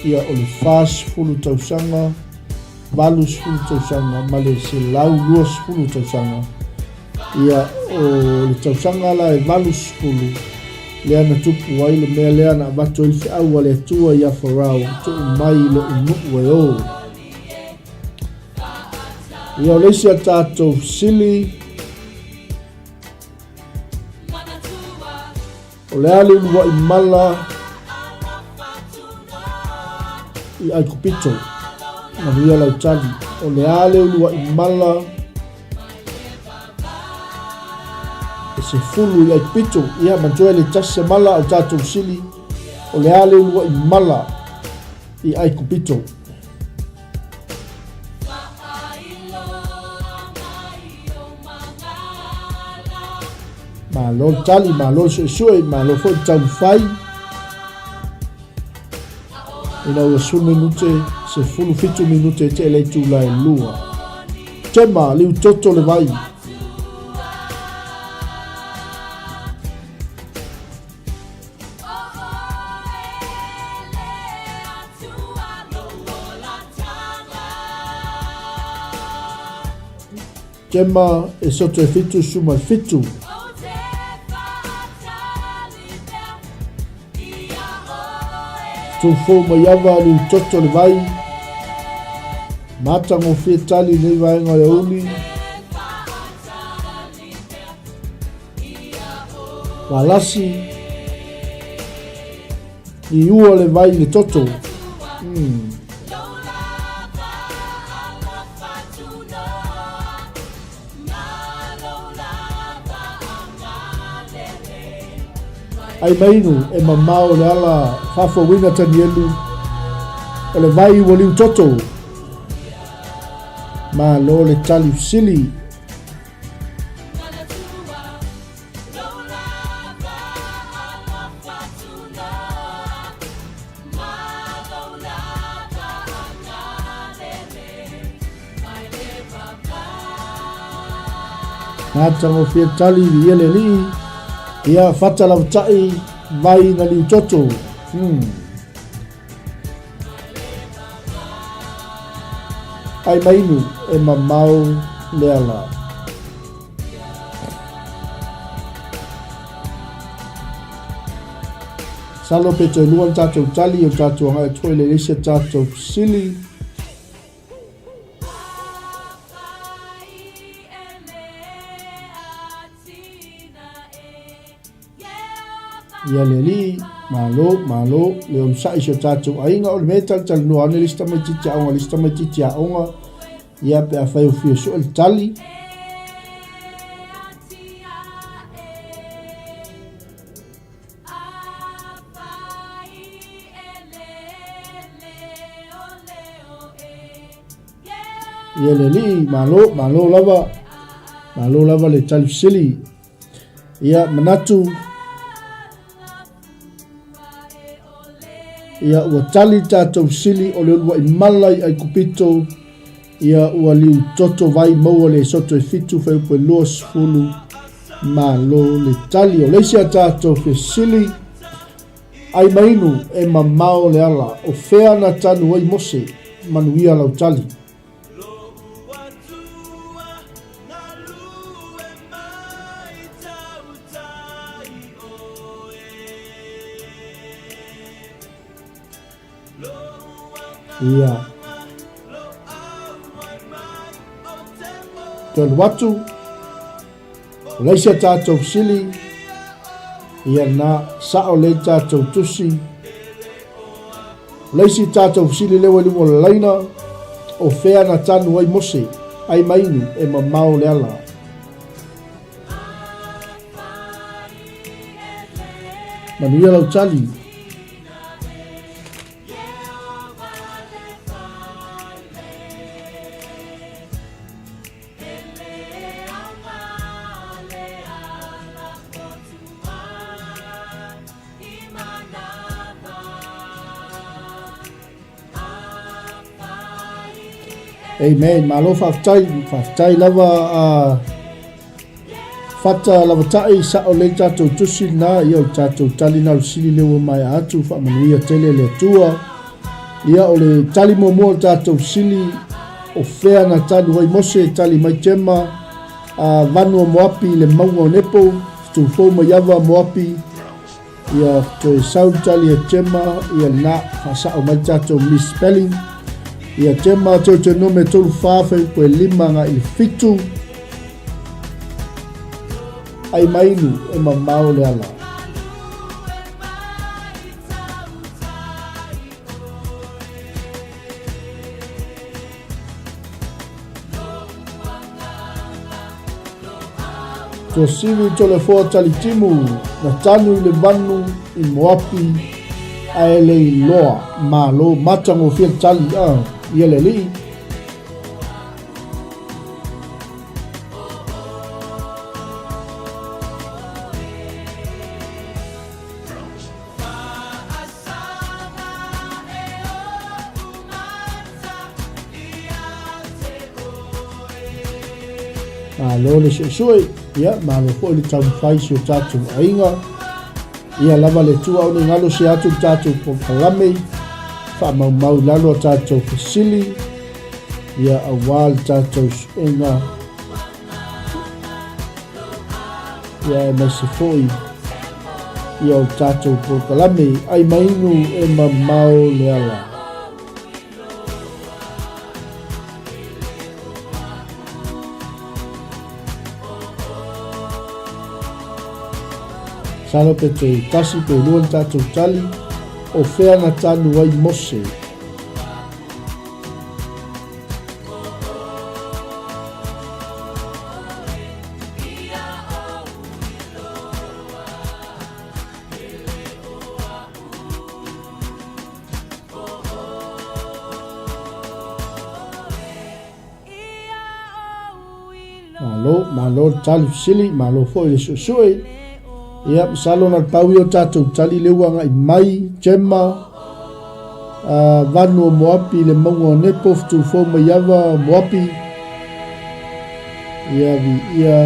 ia o le fast fulu tausanga valus fulu tausanga ma le se lau luas fulu tausanga ia o le tausanga la e valus fulu le ana tupu wai le mea le ana abato il fe aua le atua ia farao tu mai le unuu e o ia o leisi a tātou sili o le ali ua i mala i ai kupito manuia lau tali o le a le ulua I mala e se fulu I ai pito ia manjoe le tase mala au tatou sili o le a le ulua I mala I ai kupito malo tali malo sui malo foi tau fai ina ua su minute se fulu fitu minute te le tu la lua tema liu toto le vai tema e soto e fitu suma fitu tufo maiava liu toto le vai matango fie tali nei vaenga e uli walasi I ua le vai le toto ai mainu e mamao le ala fafowina tanielu o le vai ua liu toto ma lo le tali sili Matango fia tali li ele li ia fata lau tai vai na liu toto ai mainu e mamao le ala salo peto e luan tatou tali o tatou anga e toi le lese tatou sili ia le li malo le on sai so tatou ainga o le metal tal no ane lista mai titi aonga ia pe a fai o fio so el tali ia le li malo lava le tali sili ia manatu ia ua tali tatou sili o le ulua I mala I ai kupito ia ua liu toto vai maua le soto e fitu fai upo e lua sifulu malo le tali o leisia tatou fe sili ai mainu e mamao le ala o fea na tanu ai mose manuia lau tali ia tolu watu leisia tatou sili ia na sao le tatou tusi leisi tatou sili lewa limo le laina o fea na tanu ai mose ai mainu e mamao le ala manuia lau tali Amen. Malo faftai lava fata lava tai sa o le tatou tusi na ia o tatou tali na sili lewa mai atu fa manuia tele le tua ia o le tali momo tatou sili o fea na tali wai mose tali mai tema vanu moapi le maunga o nepo tu fo mo yava moapi ia to sound tali e tema ia na fa o mai tatou misspelling ia tema te nome tolu fafe koe lima nga I fitu ai mainu e mamao le ala 𝚟𝚒𝚍𝚎𝚘 na tanu i le vanu i Moapi ae le iloa malo matango fia tali ia le lii. Malo le suʻesuʻe ia malo foʻi le 𝚟𝚒𝚙𝚢𝚛 ia lava le tua o le galo se atu tatou pokalame faamaumau i lalo a tatou fesili ia auā le tatou suʻega ia e maise foʻi ia o tatou pokalame ai mainu e mamao le ala. Salo pe te tasi pe luan tatou tali o fea na tanu ai mose. Malo tali sili malo foi le suʻesuʻe. Ia salo na tau i o tatou tali le uanga i mai, 𝚗𝚑𝚘𝚎, vanu o Moapi le maunga o nepo fitu fō mai awa Moapi. Ia vi ia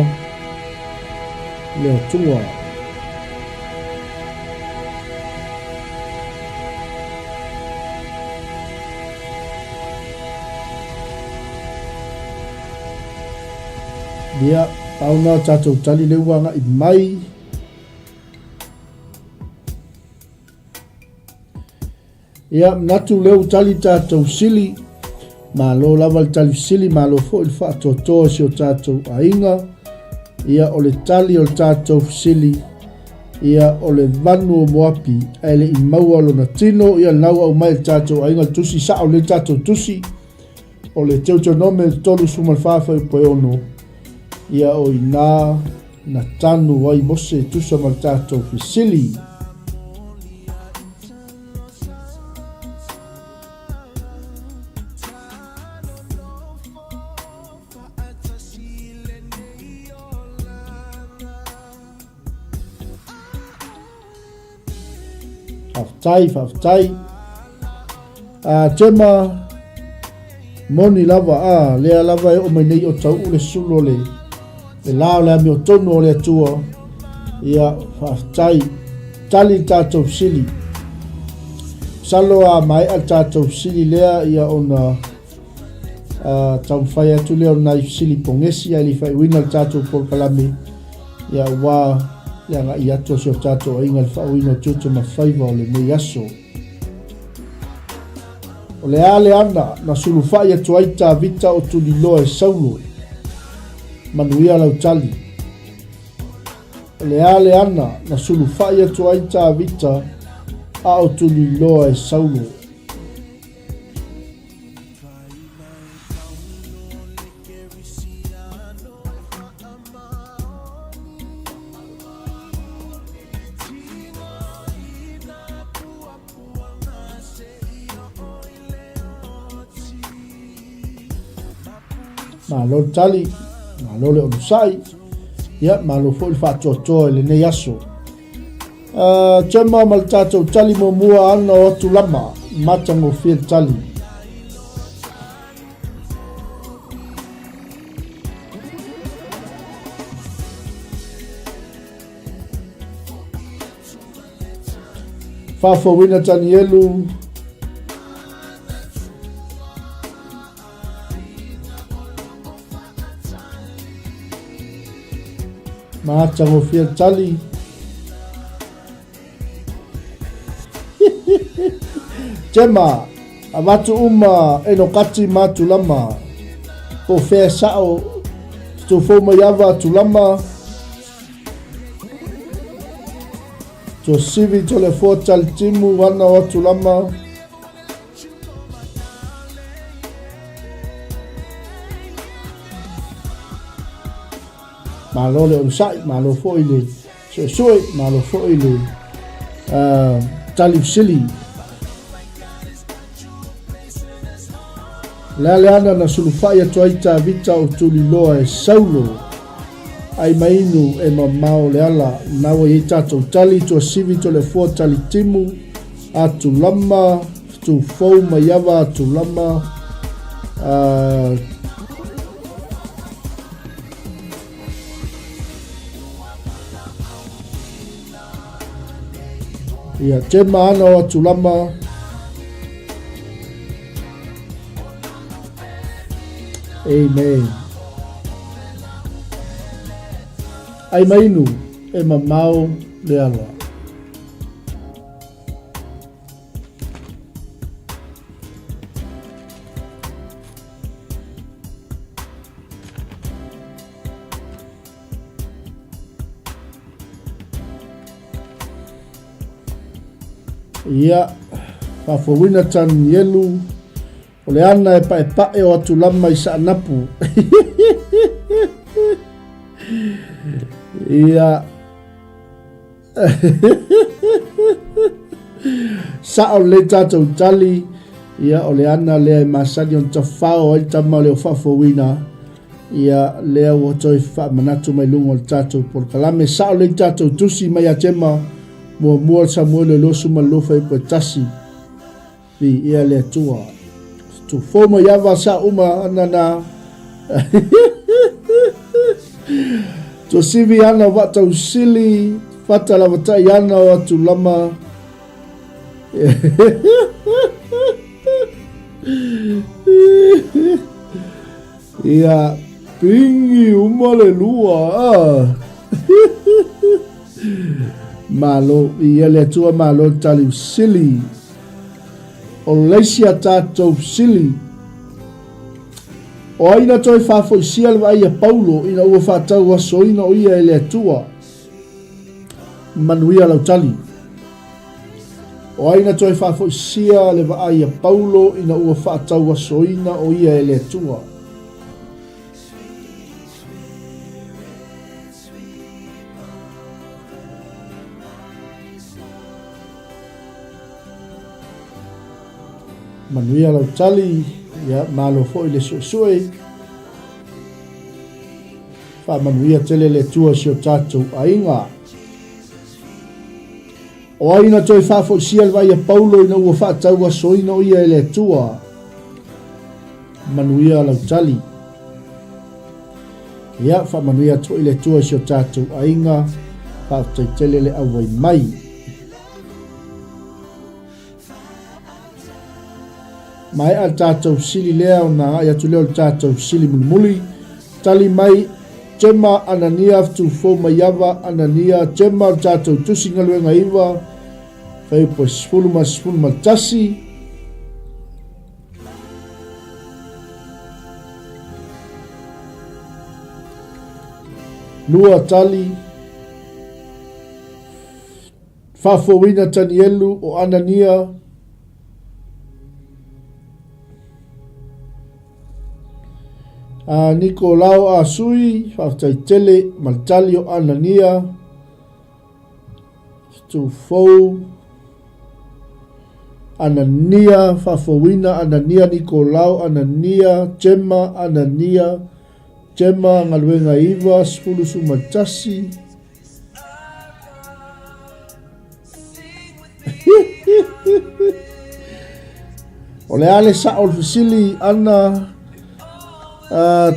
le tunga. Ia tauna tatou tali le uanga i mai. Ia natu leu tali tatou sili malo lava le tali sili malo foʻi le faatoatoa si o tatou aiga. Ia o le tali o le tatou sili ia o le vanu o Moapi ae leʻi maua o lona tino ia lau au mai le tatou aiga le tusi saʻo le tatou tusi o le Deuteronome le 3:4 ia o inā na tanu ai mose tusa ma le tatou fesili. Faftai tema moni lava lea lava e o mai nei o tau le sulo le lao le ami o tonu o le atua ia faftai tali tatou sili salo a mai a tatou sili lea ia ona tau whai atu lea o nai sili pongesi a li whai wina tatou polkalame ia wā ia nga i ato si o tatou a inga le whauina tutu ma whaiva o le mei aso. O le ale ana na sulu whai atu aita vita o tuli loa e saulo manuia lau tali. O le ale ana na sulu whai atu aita vita a o tuli loa e saulo. Malo tali, malo le onusai, ia malo foi faatoatoa i lenei aso. 𝚗𝚑𝚘𝚎 ma le tatou tali muamua ana o atu lama matagofia le tali. Fafauina tanielu matagofia le tali. 𝚗𝚑𝚘𝚎 avatu uma eno kati matu lama po fea sao tu fo mai ava tu lama to sivi to le fo tal timu wana o tu lama malo le onsai malo fo ile so malo fo ile 𝚟𝚑𝚙𝚢𝚑𝚝 le ana na sulufai atu ai tavita o tuliloa e saulo ai mainu e mamao le ala naua i tatou tali tuasivi tolefua talitimu atu lama tufou mai ava atu lama ia tema ana o atu lama amen ai mainu e mamao le ala ia fafowina tan yelu o le ana e pae o atu lama i saanapu ia sa o le tatou tali ia o le ana lea e masani on tafao ai tama o le o fafowina ia lea ua toi faamanatu mai lunga o le tatou polokalame sa o le tatou tusi mai a tema mua Samuel le losu malofa i tasi vi ia le tua tu foma yava sa uma anana to sivi ana wata usili fata la wata yana watu lama ia pingi umale lua malo ia le tua malo 𝚟𝚑𝚙𝚢𝚑𝚝 o leisia tatou sili o aina toi fafoisia le vaia Paulo ina ua faatau asoina o ia e le atua manuia lautali o aina toi fafoisia le vaia Paulo ina ua faatau asoina o ia e le atua manuia lautali ia malo foi le suesue fa manuia tele le tua sio tatou ainga o aina toi fa foi sia vai a Paulo ina ua fa tau asoina o ia le tua manuia lautali ia fa manuia toi le tua sio tatou ainga fa tele le awai mai mai a tatou sili lea ona ia tu leo tatou sili mulimuli tali mai tema anania tufou mai ava anania tema tatou tusi galuega iva fai po sfulu ma tasi lua tali fafowina tanielu o anania Nicolau a sui faafetaitele ma le tali o anania tufou anania faafowina anania Nicolau anania tema anania tema galuega iva sefulu sumatasi o le ale saʻo le fesili ana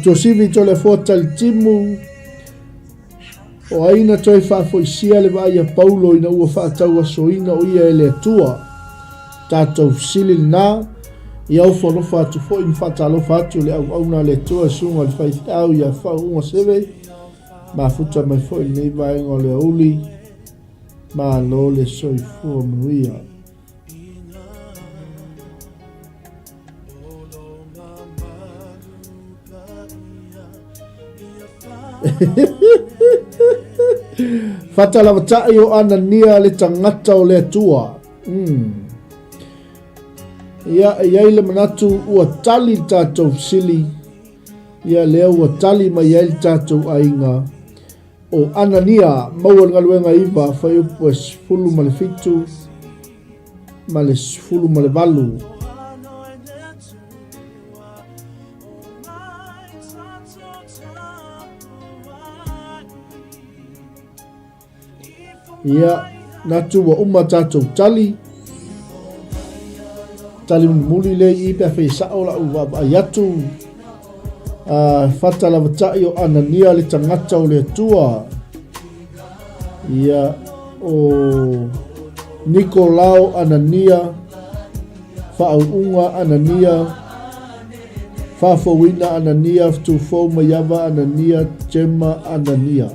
tuasivi tole fo talitimu o aina toi faafoisia le vaia Paulo ina ua faatau asoina o ia e le atua tatou fesili lenā ia ufonofa atu foʻi ma faatalofa atu le auauna le atua suga le faifeʻau ia faauga seve mafuta mai foʻi lenei vaega o le auli malo le soifua manuia fatalavatai o anania le tagata o le atua ia iai le manatu ua tali tatou fesili ia lea ua tali mai ai le tatou aiga o Anania maua ngaluenga iwa whai upo e sifulu ma le fitu ma le sifulu ma le valu. Ia natu wa uma tatou tali muli le i pe fe sa ola u ayatu fata la vata o Anania le tangata o le tua ia o Nicolao Anania faunga Anania fafowina Anania tu fo mayava Anania Jema Anania.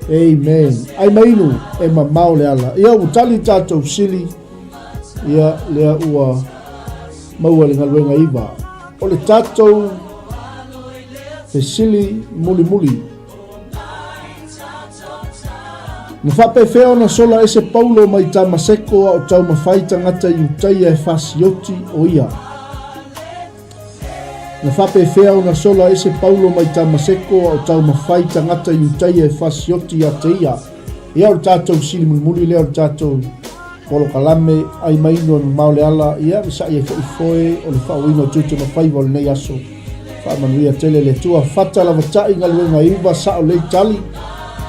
Amen. Ai mainu e mamao le ala. Ia utali tatou sili. Ia lea ua maua le ngaluenga iwa. O le tatou te sili muli. Na whape feo na sola ese paulo mai tamaseko o tau mawhai tangata iutaia e fasioti o ia. Na whape feo na sola ese paulo mai tamaseko o tau mawhai tangata iutaia e fasioti a te ia. Ia o tātou sili muli lea o tātou polo kalame ai maino o maole ala. Ia sa ia foe o le whauino tutu na whaiva o le nei aso. Whaamanuia tele le tua whata la watai ngaluenga iwa sa o le tali.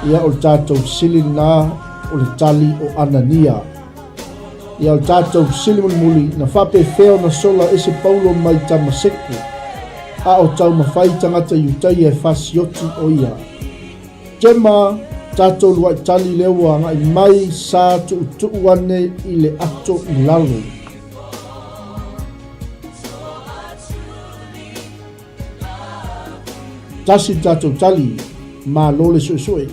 Ia o tātou sili na o le tali o Anania. Ia o tātou sili muli na whape feo na sola ese paulo mai tamaseko. A o tau mawhai tangata iutai e fasioti o ia. Jema tātou luai tali lewa ngai mai sa tu ane i le ato i lalo. Tasi tātou tali ma lole soe.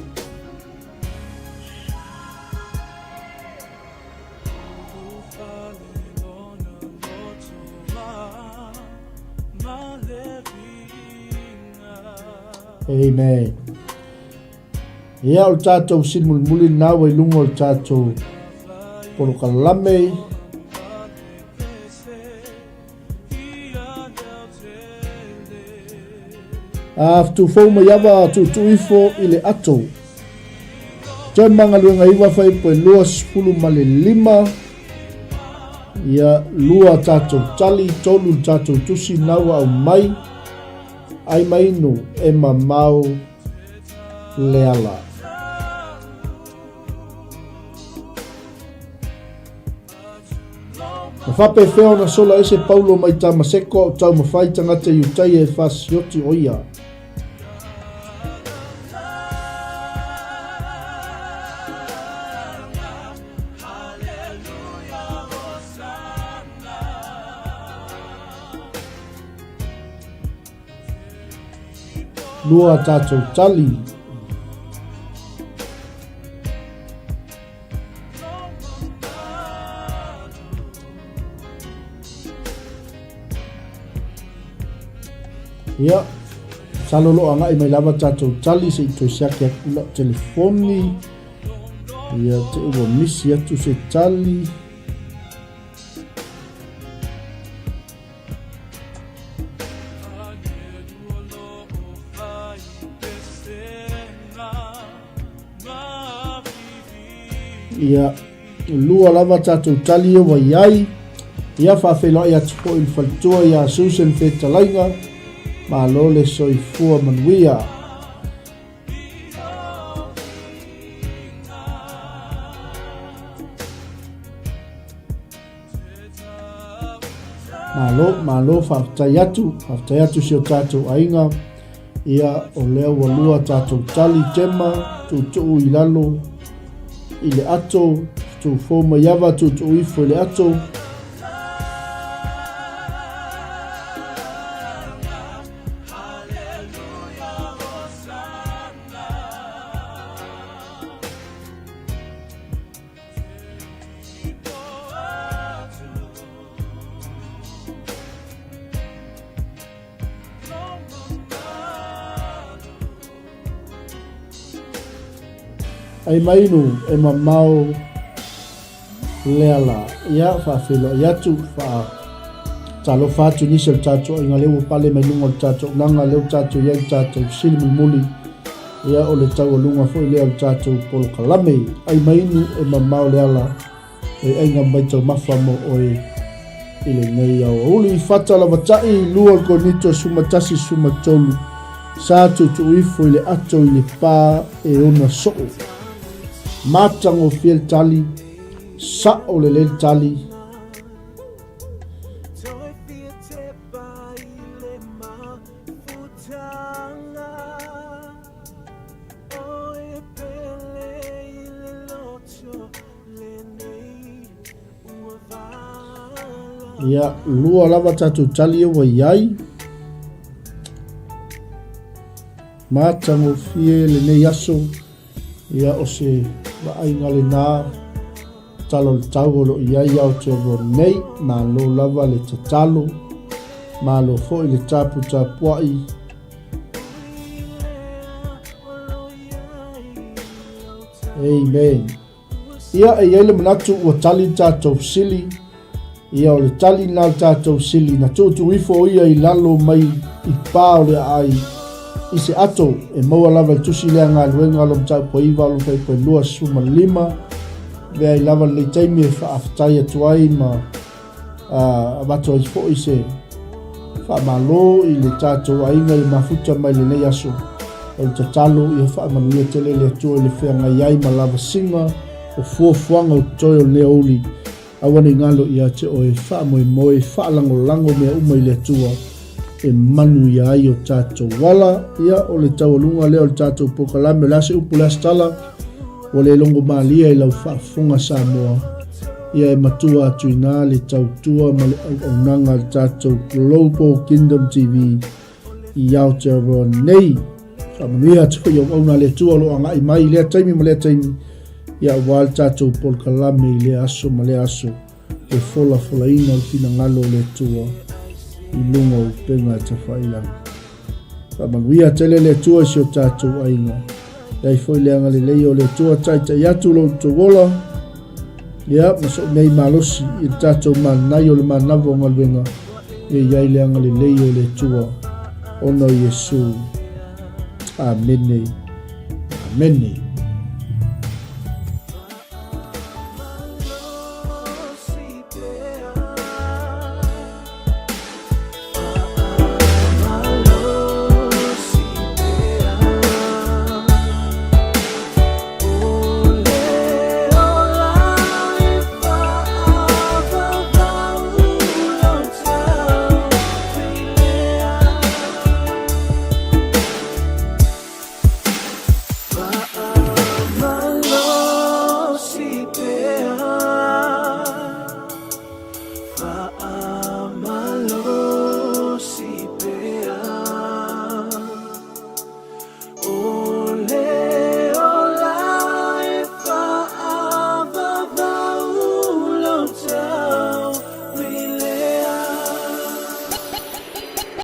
Amen. Ia o tātou sin muli nā wai lunga o tātou poro kalame. Aftu fau mai awa tu ifo i le ato. Jan manga luenga iwa whai poe lua sifulu ma le 5. Ia lua tātou tali tolu tātou tusi nawa au mai. Ai mainu e mamao le ala. Na whape feo na sola ese paulo mai tamaseko o tau mawhai tangata iutai e fasioti o ia. Lua tātou tali. Ia, salolo anga i mai lava tātou tali se i toi siake akula telefoni. Ia, te ua misi atu se tali. Ia lua lava tātou tali wa iai. Ia whawhelo ia tupo il whaltua ia Susan Whetalainga. Ma lole soifua manuia. Malo whaftai atu si o tātou ainga. Ia o leo walua tātou tali tema. Tu i lalo. I le ato, tu foma yawa tu ifo i le ato. Ai mainu e mamao le ala. Ia whawhelo i atu talo fatu ni sel tato inga lewo pale mai lunga tato nanga leo tato ya tato silmi muli ia o le tau lunga fo ile tato pol kalame ai mainu e mamao le ala e ainga mai tau mafamo o ile nei au uli fata la vatai lua ko nito sumatasi sumatolu sa tu ifo ile ato ile pa e ona so matango fiel tali sa o le tali ia lua lava tatu tali e waiai matango fie le nei aso ia o se vaainga le nā talo le tau lo iai au te ro nei ma lo lava le tatalo ma lo fo le tapu tapuai amen ia e ele manatu o tali tatou sili ia o le tali na tatou sili na tutu ifo ia i lalo mai i pā o le ai i se ato e maua lava le tusi lea ngā luenga lo mtau po iwa lo kai po lua suma lima vea i lava le taimi e wha aftai atuai ma abato i fo i se wha malo i le tatou ainga i mafuta mai le nei aso o le tatalo i wha manuia tele le atua i le whea ngai ai ma lava singa o fuafuanga o toi o lea oli awane ngalo ia te o e wha moe wha lango mea umai le atua e manu ia ai o tatou wala ia o le taualunga leo le tatou pokalame lase upu lase tala o le longo malia i lau whaafunga Samoa ia e matua atu ina le tautua ma le aunanga le tatou Global Kingdom TV i Aotearoa nei whamanuia te whai au auna le tua lo anga i mai lea taimi ma lea taimi ia ua le tatou pokalame i le aso ma le aso e fola ina o fina ngalo le tua i lunga o penga te whailanga. Whamanuia tele le tua si o tātou ainga. Dai foi leanga le leo le tua taita i atu lo to wola. Ia, maso nei malosi i tātou manai o le manavo ngaluenga. E iai leanga le leo le tua. Ono Yesu. Amene. Amene.